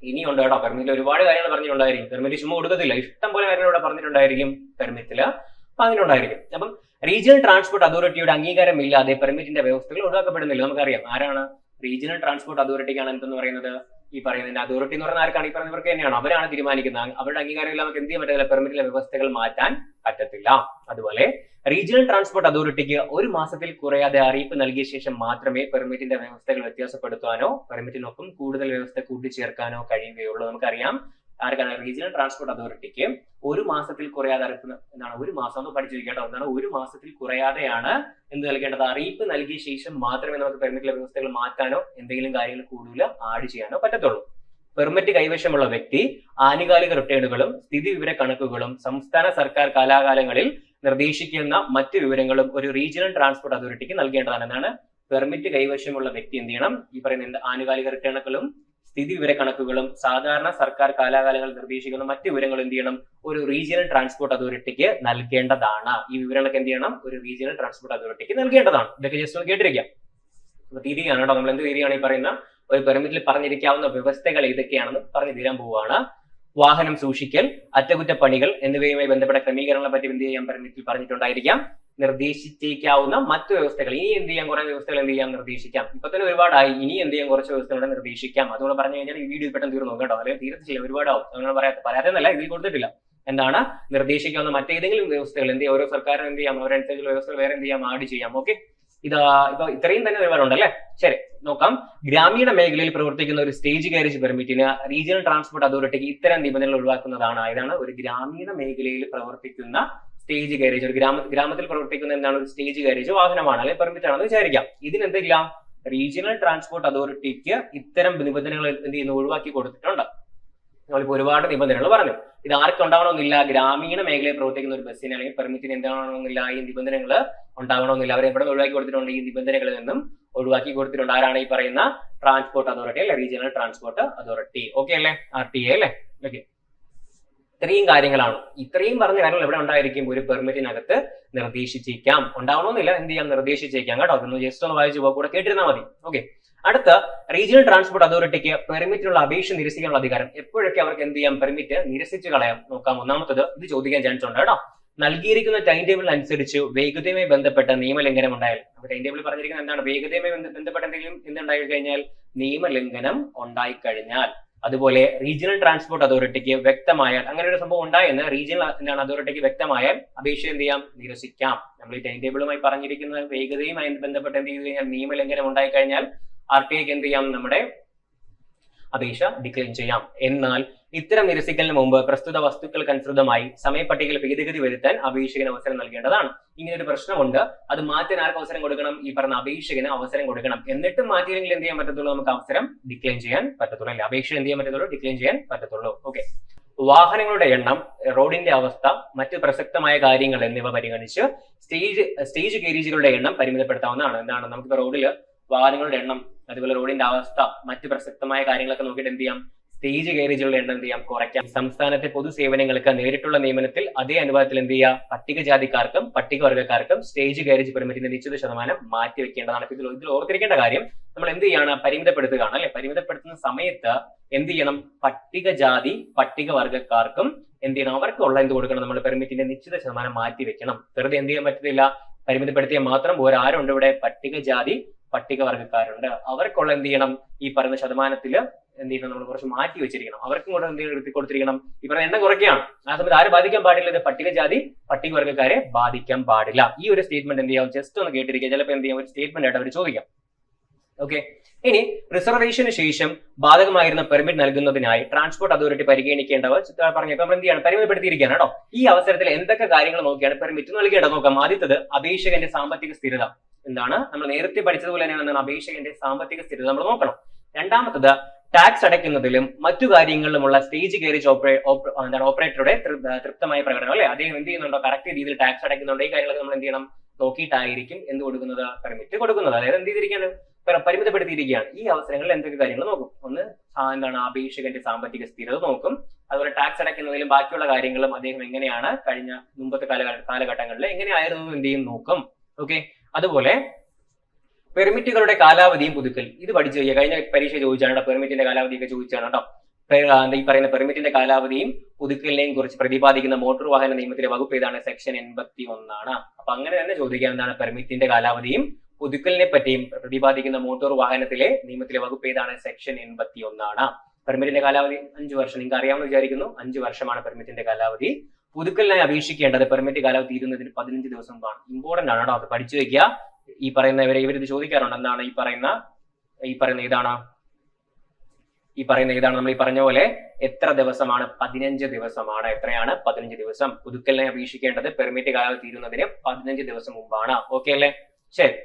ഇനിയുണ്ട് കേട്ടോ, പെർമിറ്റിൽ ഒരുപാട് കാര്യങ്ങൾ പറഞ്ഞിട്ടുണ്ടായിരിക്കും. പെർമിറ്റ് ചുമ്മാ കൊടുക്കത്തില്ല, ഇഷ്ടം പോലെ കാര്യങ്ങൾ ഇവിടെ പറഞ്ഞിട്ടുണ്ടായിരിക്കും, പെർമിറ്റിൽ പറഞ്ഞിട്ടുണ്ടായിരിക്കും. അപ്പം റീജിയണൽ ട്രാൻസ്പോർട്ട് അതോറിറ്റിയുടെ അംഗീകാരമില്ലാതെ പെർമിറ്റിന്റെ വ്യവസ്ഥകൾ ഒഴിവാക്കപ്പെടുന്നില്ല. നമുക്കറിയാം ആരാണ്, റീജിയണൽ ട്രാൻസ്പോർട്ട് അതോറിറ്റിക്കാണ് എന്തെന്ന് പറയുന്നത്, ഈ പറയുന്നതിന്റെ അതോറിറ്റി എന്ന് പറയുന്ന ആർക്കാണ്, ഈ പറയുന്നവർക്ക് തന്നെയാണ്, അവരാണ് തീരുമാനിക്കുന്നത്. അവരുടെ അംഗീകാരം നമുക്ക് എന്ത് ചെയ്യാൻ പറ്റില്ല, പെർമിറ്റിലെ വ്യവസ്ഥകൾ മാറ്റാൻ പറ്റത്തില്ല. അതുപോലെ റീജിയണൽ ട്രാൻസ്പോർട്ട് അതോറിറ്റിക്ക് ഒരു മാസത്തിൽ കുറയാതെ അറിയിപ്പ് നൽകിയ ശേഷം മാത്രമേ പെർമിറ്റിന്റെ വ്യവസ്ഥകൾ വ്യത്യാസപ്പെടുത്താനോ പെർമിറ്റിനൊപ്പം കൂടുതൽ വ്യവസ്ഥ കൂട്ടിച്ചേർക്കാനോ കഴിയുകയുള്ളൂ. നമുക്കറിയാം ആർക്കാണ്, റീജിയണൽ ട്രാൻസ്പോർട്ട് അതോറിറ്റിക്ക് ഒരു മാസത്തിൽ കുറയാതെ അറിയിപ്പ് എന്താണ്, ഒരു മാസം ഒന്ന് പഠിച്ചിരിക്കട്ടോ, എന്താണ് ഒരു മാസത്തിൽ കുറയാതെയാണ് എന്ത് നൽകേണ്ടത്, അറിയിപ്പ് നൽകിയ ശേഷം മാത്രമേ നമുക്ക് പെർമിറ്റിലെ വ്യവസ്ഥകൾ മാറ്റാനോ എന്തെങ്കിലും കാര്യങ്ങൾ കൂടുതൽ ആഡ് ചെയ്യാനോ പറ്റത്തുള്ളൂ. പെർമിറ്റ് കൈവശമുള്ള വ്യക്തി ആനുകാലിക റിട്ടേണുകളും സ്ഥിതി വിവര കണക്കുകളും സംസ്ഥാന സർക്കാർ കാലാകാലങ്ങളിൽ നിർദ്ദേശിക്കുന്ന മറ്റു വിവരങ്ങളും ഒരു റീജിയണൽ ട്രാൻസ്പോർട്ട് അതോറിറ്റിക്ക് നൽകേണ്ടതാണ്. എന്നാണ്, പെർമിറ്റ് കൈവശമുള്ള വ്യക്തി എന്ത് ചെയ്യണം, ഈ പറയുന്ന ആനുകാലിക റിട്ടേണുകളും സ്ഥിതി വിവര കണക്കുകളും സാധാരണ സർക്കാർ കാലാകാലങ്ങളിൽ നിർദ്ദേശിക്കുന്ന മറ്റു വിവരങ്ങൾ എന്ത് ചെയ്യണം, ഒരു റീജിയണൽ ട്രാൻസ്പോർട്ട് അതോറിറ്റിക്ക് നൽകേണ്ടതാണ്. ഈ വിവരങ്ങളൊക്കെ എന്ത് ചെയ്യണം, ഒരു റീജിയണൽ ട്രാൻസ്പോർട്ട് അതോറിറ്റിക്ക് നൽകേണ്ടതാണ്. ഇതൊക്കെ ജസ്റ്റ് ഒന്ന് കേട്ടിരിക്കാം. തീയതിയാണ് കേട്ടോ, നമ്മൾ എന്ത് തീയതിയാണ് ഈ പറയുന്ന ഒരു പെർമിറ്റിൽ പറഞ്ഞിരിക്കാവുന്ന വ്യവസ്ഥകൾ ഏതൊക്കെയാണെന്ന് പറഞ്ഞു തീരാൻ പോവുകയാണ്. വാഹനം സൂക്ഷിക്കൽ, അറ്റകുറ്റപ്പണികൾ എന്നിവയുമായി ബന്ധപ്പെട്ട ക്രമീകരണങ്ങളെ പറ്റി എന്ത് ചെയ്യാൻ പെർമിറ്റിൽ പറഞ്ഞിട്ടുണ്ടായിരിക്കാം. നിർദ്ദേശിച്ചേക്കാവുന്ന മറ്റു വ്യവസ്ഥകൾ, ഇനി എന്ത് ചെയ്യാം, കുറെ വ്യവസ്ഥകൾ എന്ത് ചെയ്യാം, നിർദ്ദേശിക്കാം. ഇപ്പൊ തന്നെ ഒരുപാടായി, ഇനി എന്ത് ചെയ്യാം, കുറച്ച് വ്യവസ്ഥകളെ നിർദ്ദേശിക്കാം. അതുകൊണ്ട് പറഞ്ഞു കഴിഞ്ഞാൽ ഈ വീഡിയോ പെട്ടെന്ന് തീർന്നു കേട്ടോ, അല്ലെങ്കിൽ തീരത്തില്ല, ഒരുപാടാവും. അങ്ങനെ പറയാതെന്നല്ല, ഇതിൽ കൊടുത്തിട്ടില്ല. എന്താണ്, നിർദ്ദേശിക്കാവുന്ന മറ്റേതെങ്കിലും വ്യവസ്ഥകൾ എന്ത് ചെയ്യാം, ഓരോ സർക്കാരും എന്ത് ചെയ്യാം, അവരനുസരിച്ചുള്ള വ്യവസ്ഥകൾ വേറെ എന്ത് ചെയ്യാം, ആഡ് ചെയ്യാം. ഓക്കെ, ഇപ്പൊ ഇത്രയും തന്നെ ഒരുപാടുണ്ട് അല്ലെ. ശരി, നോക്കാം. ഗ്രാമീണ മേഖലയിൽ പ്രവർത്തിക്കുന്ന ഒരു സ്റ്റേജ് കാരേജ് പെർമിറ്റിന് റീജിയണൽ ട്രാൻസ്പോർട്ട് അതോറിറ്റിക്ക് ഇത്തരം നിബന്ധനകൾ ഒഴിവാക്കുന്നതാണ്. ഇതാണ് ഒരു ഗ്രാമീണ മേഖലയിൽ പ്രവർത്തിക്കുന്ന സ്റ്റേജ് കാരേജ്. ഒരു ഗ്രാമത്തിൽ പ്രവർത്തിക്കുന്ന എന്താണ് ഒരു സ്റ്റേജ് കാരേജ് വാഹനമാണ് അല്ലെങ്കിൽ പെർമിറ്റ് ആണെന്ന് വിചാരിക്കാം. ഇതിനെന്തില്ല, റീജിയണൽ ട്രാൻസ്പോർട്ട് അതോറിറ്റിക്ക് ഇത്തരം നിബന്ധനകൾ എന്ത് ചെയ്യുന്നു, ഒഴിവാക്കി കൊടുത്തിട്ടുണ്ട്. നമ്മളിപ്പോൾ ഒരുപാട് നിബന്ധനകൾ പറഞ്ഞു. ഇത് ആർക്കും ഉണ്ടാവണമെന്നില്ല. ഗ്രാമീണ മേഖലയിൽ പ്രവർത്തിക്കുന്ന ഒരു ബസ്സിന് അല്ലെങ്കിൽ പെർമിറ്റിന് എന്താവണമെന്നില്ല, ഈ നിബന്ധനകൾ ഉണ്ടാവണമെന്നില്ല. അവരെ എവിടെ ഒഴിവാക്കി കൊടുത്തിട്ടുണ്ട്, ഈ നിബന്ധനകളിൽ നിന്നും ഒഴിവാക്കി കൊടുത്തിട്ടുണ്ട്. ആരാണ് ഈ പറയുന്ന ട്രാൻസ്പോർട്ട് അതോറിറ്റി അല്ലെ, റീജിയണൽ ട്രാൻസ്പോർട്ട് അതോറിറ്റി. ഓക്കെ അല്ലേ, RTA അല്ലെ. ഓക്കെ, ഇത്രയും കാര്യങ്ങളാണ്. ഇത്രയും പറഞ്ഞ കാര്യങ്ങൾ എവിടെ ഉണ്ടായിരിക്കും, ഒരു പെർമിറ്റിനകത്ത് നിർദ്ദേശിച്ചേക്കാം. ഉണ്ടാവണമെന്നില്ല, എന്ത് ചെയ്യാം, നിർദ്ദേശിച്ചേക്കാം കേട്ടോ. ഒന്ന് ജസ്റ്റ് ഒന്ന് വായിച്ചു കൂടെ കേട്ടിരുന്നാൽ മതി. ഓക്കെ, അടുത്ത റീജിയണൽ ട്രാൻസ്പോർട്ട് അതോറിറ്റിക്ക് പെർമിറ്റിനുള്ള അപേക്ഷ നിരസിക്കാനുള്ള അധികാരം. എപ്പോഴൊക്കെ അവർക്ക് എന്ത് ചെയ്യാം, പെർമിറ്റ് നിരസിച്ചു കളയാം. നോക്കാം. ഒന്നാമത്തത്, ഇത് ചോദിക്കാൻ ചാൻസ് ഉണ്ട് കേട്ടോ. നൽകിയിരിക്കുന്ന ടൈം ടേബിൾ അനുസരിച്ച് വേഗതയുമായി ബന്ധപ്പെട്ട നിയമലംഘനം ഉണ്ടായാൽ. അപ്പൊ ടൈം ടേബിൾ പറഞ്ഞിരിക്കുന്നത് എന്താണ്, വേഗതയുമായി ബന്ധപ്പെട്ട എന്തെങ്കിലും എന്തുണ്ടായി കഴിഞ്ഞാൽ, നിയമലംഘനം ഉണ്ടായിക്കഴിഞ്ഞാൽ. അതുപോലെ റീജിയണൽ ട്രാൻസ്പോർട്ട് അതോറിറ്റിക്ക് വ്യക്തമായാൽ, അങ്ങനെ ഒരു സംഭവം ഉണ്ടായെന്ന് റീജിയണൽ അതോറിറ്റിക്ക് വ്യക്തമായാൽ അപേക്ഷ എന്ത് ചെയ്യാം, നിരസിക്കാം. നമ്മൾ ഈ ടൈം ടേബിളുമായി പറഞ്ഞിരിക്കുന്ന വേഗതയുമായി ബന്ധപ്പെട്ട് എന്ത് ചെയ്തു കഴിഞ്ഞാൽ, നിയമലംഘനം ഉണ്ടായിക്കഴിഞ്ഞാൽ RTA എന്ത് ചെയ്യാം, നമ്മുടെ അപേക്ഷ ഡിക്ലൈൻ ചെയ്യാം. എന്നാൽ ഇത്തരം നിരസിക്കലിന് മുമ്പ് പ്രസ്തുത വസ്തുക്കൾക്കനുസൃതമായി സമയപട്ടികയിൽ ഭേദഗതി വരുത്താൻ അപേക്ഷകന് അവസരം നൽകേണ്ടതാണ്. ഇങ്ങനെ ഒരു പ്രശ്നമുണ്ട്. അത് മാറ്റാൻ ആർക്ക് അവസരം കൊടുക്കണം, ഈ പറഞ്ഞ അപേക്ഷകന് അവസരം കൊടുക്കണം. എന്നിട്ടും മാറ്റിയില്ലെങ്കിൽ എന്ത് ചെയ്യാൻ പറ്റത്തുള്ളൂ, നമുക്ക് അവസരം ഡിക്ലൈൻ ചെയ്യാൻ പറ്റത്തുള്ളൂ അല്ലെ. അപേക്ഷ എന്ത് ചെയ്യാൻ പറ്റത്തുള്ളൂ, ഡിക്ലൈൻ ചെയ്യാൻ പറ്റത്തുള്ളൂ. ഓക്കെ, വാഹനങ്ങളുടെ എണ്ണം, റോഡിന്റെ അവസ്ഥ, മറ്റ് പ്രസക്തമായ കാര്യങ്ങൾ എന്നിവ പരിഗണിച്ച് സ്റ്റേജ് ഗേരേജുകളുടെ എണ്ണം പരിമിതപ്പെടുത്താവുന്നതാണ്. എന്താണ്, നമുക്ക് റോഡിൽ വാഹനങ്ങളുടെ എണ്ണം, അതുപോലെ റോഡിന്റെ അവസ്ഥ, മറ്റ് പ്രസക്തമായ കാര്യങ്ങളൊക്കെ നോക്കിയിട്ട് എന്ത് ചെയ്യാം, സ്റ്റേജ് ഗേരേജുകളുടെ എണ്ണം എന്ത് ചെയ്യാം, കുറയ്ക്കാം. സംസ്ഥാനത്തെ പൊതുസേവനങ്ങൾക്ക് നേരിട്ടുള്ള നിയമനത്തിൽ അതേ അനുപാതത്തിൽ എന്ത് ചെയ്യുക, പട്ടികജാതിക്കാർക്കും പട്ടികവർഗ്ഗക്കാർക്കും സ്റ്റേജ് ഗേരേജ് പെർമിറ്റിന്റെ നിശ്ചിത ശതമാനം മാറ്റിവെക്കേണ്ടതാണ്. ഇതിൽ ഓർത്തിരിക്കേണ്ട കാര്യം, നമ്മൾ എന്ത് ചെയ്യാണ്, പരിമിതപ്പെടുത്തുകയാണ് അല്ലെ. പരിമിതപ്പെടുത്തുന്ന സമയത്ത് എന്ത് ചെയ്യണം, പട്ടികജാതി പട്ടികവർഗ്ഗക്കാർക്കും എന്ത് ചെയ്യണം, അവർക്കുള്ള എന്ത് കൊടുക്കണം, നമ്മൾ പെർമിറ്റിന്റെ നിശ്ചിത ശതമാനം മാറ്റിവെക്കണം. വെറുതെ എന്ത് ചെയ്യാൻ പറ്റത്തില്ല, പരിമിതപ്പെടുത്തിയാൽ മാത്രം പോരാ. ആരുണ്ട് ഇവിടെ, പട്ടികജാതി പട്ടികവർഗ്ഗക്കാരുണ്ട്. അവർക്കുള്ള എന്ത് ചെയ്യണം, ഈ പറയുന്ന ശതമാനത്തിൽ എന്ത് ചെയ്യണം, നമ്മൾ കുറച്ച് മാറ്റി വെച്ചിരിക്കണം. അവർക്കും കൂടെ എന്ത് എടുത്തി കൊടുത്തിരിക്കണം. ഈ പറയുന്ന എണ്ണം കുറയ്ക്കുകയാണ്. ആ സമയത്ത് ആരെ ബാധിക്കാൻ പാടില്ല, ഇത് പട്ടികജാതി പട്ടികവർഗ്ഗക്കാരെ ബാധിക്കാൻ പാടില്ല. ഈ ഒരു സ്റ്റേറ്റ്മെന്റ് എന്ത് ചെയ്യാം, ജസ്റ്റ് ഒന്ന് കേട്ടിരിക്കുക. ചിലപ്പോൾ എന്ത് ചെയ്യാം, ഒരു സ്റ്റേറ്റ്മെന്റ് ആയിട്ട് അവർ ചോദിക്കാം. ഓക്കെ, ഇനി റിസർവേഷന് ശേഷം ബാധകമായിരുന്ന പെർമിറ്റ് നൽകുന്നതിനായി ട്രാൻസ്പോർട്ട് അതോറിറ്റി പരിഗണിക്കേണ്ടവ പറഞ്ഞപ്പോൾ നമ്മൾ എന്ത് ചെയ്യണം, പരിമിതപ്പെടുത്തിയിരിക്കുകയാണ് കേട്ടോ. ഈ അവസരത്തിൽ എന്തൊക്കെ കാര്യങ്ങൾ നോക്കിയാണ് പെർമിറ്റ് നൽകേണ്ടത് നോക്കാം. ആദ്യത്തത്, അപേക്ഷകന്റെ സാമ്പത്തിക സ്ഥിരത. എന്താണ്, നമ്മൾ നേരത്തെ പഠിച്ചതുപോലെ തന്നെയാണ് എന്താണ്, അപേക്ഷകന്റെ സാമ്പത്തിക സ്ഥിരത നമ്മൾ നോക്കണം. രണ്ടാമത്തത്, ടാക്സ് അടയ്ക്കുന്നതിലും മറ്റു കാര്യങ്ങളിലുമുള്ള സ്റ്റേജ് ഗേരേജ് ഓപ്പറേറ്ററുടെ തൃപ്തമായ പ്രകടനം അല്ലെ. അദ്ദേഹം എന്ത് ചെയ്യുന്നുണ്ടോ, കറക്റ്റ് രീതിയിൽ ടാക്സ് അടയ്ക്കുന്നുണ്ടോ, ഈ കാര്യങ്ങളൊക്കെ നമ്മൾ എന്ത് ചെയ്യണം, നോക്കിയിട്ടായിരിക്കും എന്ത് കൊടുക്കുന്നത്, പെർമിറ്റ് കൊടുക്കുന്നത്. അതായത് എന്ത് ചെയ്തിരിക്കുകയാണ്, പരിമിതപ്പെടുത്തിയിരിക്കുകയാണ്. ഈ അവസരങ്ങളിൽ എന്തൊക്കെ കാര്യങ്ങൾ നോക്കും. ഒന്ന്, എന്താണ്, അപേക്ഷകന്റെ സാമ്പത്തിക സ്ഥിരത നോക്കും. അതുപോലെ ടാക്സ് അടയ്ക്കുന്നതിലും ബാക്കിയുള്ള കാര്യങ്ങളും അദ്ദേഹം എങ്ങനെയാണ് കഴിഞ്ഞ മുമ്പത്തെ കാലഘട്ടങ്ങളിൽ എങ്ങനെയായിരുന്നു എന്ത് ചെയ്യും നോക്കും. ഓക്കെ, അതുപോലെ പെർമിറ്റുകളുടെ കാലാവധിയും പുതുക്കൽ. ഇത് പഠിച്ചു കഴിഞ്ഞാൽ കഴിഞ്ഞ പരീക്ഷ ചോദിച്ചാണ് പെർമിറ്റിന്റെ കാലാവധിയൊക്കെ ചോദിച്ചാണ് കേട്ടോ. ഈ പറയുന്ന പെർമിറ്റിന്റെ കാലാവധിയും പുതുക്കലിനെയും കുറിച്ച് പ്രതിപാദിക്കുന്ന മോട്ടോർ വാഹന നിയമത്തിലെ വകുപ്പ് ഏതാണ്, സെക്ഷൻ 81 അപ്പൊ അങ്ങനെ തന്നെ ചോദിക്കാൻ, എന്താണ്, പെർമിറ്റിന്റെ കാലാവധിയും പുതുക്കലിനെ പറ്റിയും പ്രതിപാദിക്കുന്ന മോട്ടോർ വാഹനത്തിലെ നിയമത്തിലെ വകുപ്പ് ഏതാണ്, സെക്ഷൻ 81 പെർമിറ്റിന്റെ കാലാവധി 5 വർഷം. നിങ്ങൾക്ക് അറിയാമെന്ന് വിചാരിക്കുന്നു. 5 വർഷമാണ് പെർമിറ്റിന്റെ കാലാവധി. പുതുക്കലിനായി അപേക്ഷിക്കേണ്ടത് പെർമിറ്റ് കാലാവധി തീരുന്നതിന് 15 ദിവസം മുമ്പാണ്. ഇമ്പോർട്ടന്റ് ആണ് കേട്ടോ, അത് പഠിച്ചു വെക്കുക. ഈ പറയുന്നവരെ ഇവരിത് ചോദിക്കാറുണ്ട്. എന്താണ് ഈ പറയുന്ന ഏതാണ് നമ്മൾ ഈ പറഞ്ഞ പോലെ എത്ര ദിവസമാണ്, 15 ദിവസമാണ്. എത്രയാണ്, 15 ദിവസം. പുതുക്കലിനായി അപേക്ഷിക്കേണ്ടത് പെർമിറ്റ് കാലാവധി തീരുന്നതിന് 15 ദിവസം മുമ്പാണ്. ഓക്കെ അല്ലേ. ശരി,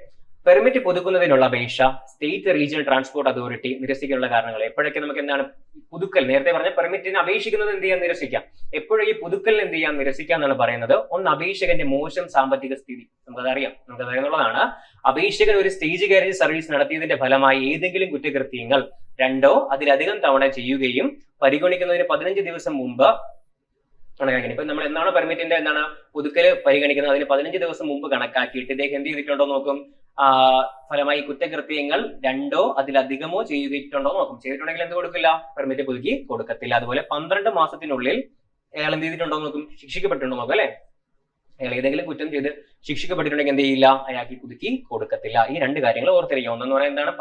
പെർമിറ്റ് പുതുക്കുന്നതിനുള്ള അപേക്ഷ സ്റ്റേറ്റ് റീജിയണൽ ട്രാൻസ്പോർട്ട് അതോറിറ്റി നിരസിക്കാനുള്ള കാരണങ്ങൾ. എപ്പോഴൊക്കെ നമുക്ക് എന്താണ്, പുതുക്കൽ, നേരത്തെ പറഞ്ഞ പെർമിറ്റിന് അപേക്ഷിക്കുന്നത് എന്ത് ചെയ്യാൻ, നിരസിക്കാം. എപ്പോഴും ഈ പുതുക്കലിന് എന്ത് ചെയ്യാൻ, നിരസിക്കാം എന്നാണ് പറയുന്നത്. ഒന്ന്, അപേക്ഷകന്റെ മോശം സാമ്പത്തിക സ്ഥിതി. നമുക്കറിയാവുന്നതാണ്. അപേക്ഷകൻ ഒരു സ്റ്റേജ് ഗാരേജ് സർവീസ് നടത്തിയതിന്റെ ഫലമായി ഏതെങ്കിലും കുറ്റകൃത്യങ്ങൾ 2 അതിലധികം തവണ ചെയ്യുകയും പരിഗണിക്കുന്നതിന് 15 ദിവസം മുമ്പ് കണക്കാക്കി. ഇപ്പൊ നമ്മൾ എന്നാണ് പെർമിറ്റിന്റെ പുതുക്കല് പരിഗണിക്കുന്നത്, അതിന് 15 ദിവസം മുമ്പ് കണക്കാക്കിയിട്ട് ഇദ്ദേഹം എന്ത് ചെയ്തിട്ടുണ്ടോ നോക്കും. ഫലമായി കുറ്റകൃത്യങ്ങൾ 2 അതിലധികമോ ചെയ്തിട്ടുണ്ടോ നോക്കും. ചെയ്തിട്ടുണ്ടെങ്കിൽ എന്ത് കൊടുക്കില്ല, പെർമിറ്റ് പുതുക്കി കൊടുക്കത്തില്ല. അതുപോലെ 12 മാസത്തിനുള്ളിൽ അയാൾ എന്ത് ചെയ്തിട്ടുണ്ടോ നോക്കും, ശിക്ഷിക്കപ്പെട്ടിട്ടുണ്ടോ നോക്കും അല്ലെ. അയാൾ ഏതെങ്കിലും കുറ്റം ചെയ്ത് ശിക്ഷിക്കപ്പെട്ടിട്ടുണ്ടെങ്കിൽ എന്ത് ചെയ്യില്ല, അയാൾക്ക് പുതുക്കി കൊടുക്കത്തില്ല. ഈ 2 കാര്യങ്ങൾ ഓർത്തിരിക്കുക. ഒന്നെന്ന് പറയുന്നത് എന്താണ്,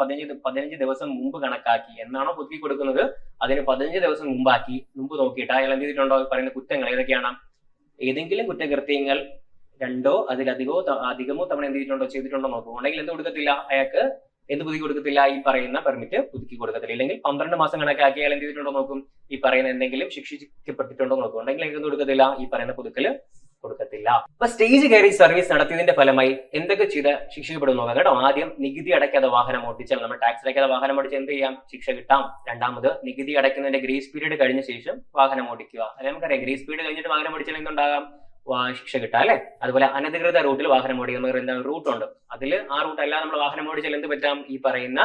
15 ദിവസം മുമ്പ് കണക്കാക്കി എന്നാണോ പുതുക്കി കൊടുക്കുന്നത്, അതിന് 15 ദിവസം മുമ്പ് നോക്കിയിട്ട് അയാൾ എന്ത് ചെയ്തിട്ടുണ്ടോ പറയുന്ന കുറ്റങ്ങൾ ഏതൊക്കെയാണ്, ഏതെങ്കിലും കുറ്റകൃത്യങ്ങൾ രണ്ടോ അധികമോ തവണ ചെയ്തിട്ടുണ്ടോ നോക്കും. ഉണ്ടെങ്കിൽ എന്ത് കൊടുക്കത്തില്ല, അയാൾക്ക് എന്ത് പുതുക്കി കൊടുക്കത്തില്ല, ഈ പറയുന്ന പെർമിറ്റ് പുതുക്കി കൊടുക്കത്തില്ല. ഇല്ലെങ്കിൽ 12 മാസം കണക്കാക്കി അയാൾ എന്ത് ചെയ്തിട്ടുണ്ടോ നോക്കും, ഈ പറയുന്ന എന്തെങ്കിലും ശിക്ഷിക്കപ്പെട്ടിട്ടുണ്ടോ നോക്കും. ഉണ്ടെങ്കിൽ എന്ത് കൊടുക്കത്തില്ല, ഈ പറയുന്ന പുതുക്കല് കൊടുക്കത്തില്ല. അപ്പൊ സ്റ്റേജ് കയറി സർവീസ് നടത്തിയതിന്റെ ഫലമായി എന്തൊക്കെ ചെയ്ത് ശിക്ഷിക്കപ്പെടും നോക്കാം കേട്ടോ. ആദ്യം നികുതി അടയ്ക്കാതെ വാഹനം ഓടിച്ചാൽ, നമ്മൾ ടാക്സ് അടയ്ക്കാതെ വാഹനം ഓടിച്ചാൽ എന്ത് ചെയ്യാം, ശിക്ഷ കിട്ടാം. രണ്ടാമത് നികുതി അടയ്ക്കുന്നതിന്റെ ഗ്രേസ് പീരീഡ് കഴിഞ്ഞ ശേഷം വാഹനം ഓടിക്കുക. അല്ലെ നമുക്കറിയാം, ഗ്രേസ് പീരീഡ് കഴിഞ്ഞിട്ട് വാഹനം ഓടിച്ചാൽ എന്തുണ്ടാകാം, ശിക്ഷ കിട്ടാം അല്ലെ. അതുപോലെ അനധികൃത റൂട്ടിൽ വാഹനം ഓടിക്കുന്ന റൂട്ട് ഉണ്ട്, അതിൽ ആ റൂട്ട് അല്ലാതെ നമ്മൾ വാഹനം ഓടിച്ചാൽ എന്ത് പറ്റാം, ഈ പറയുന്ന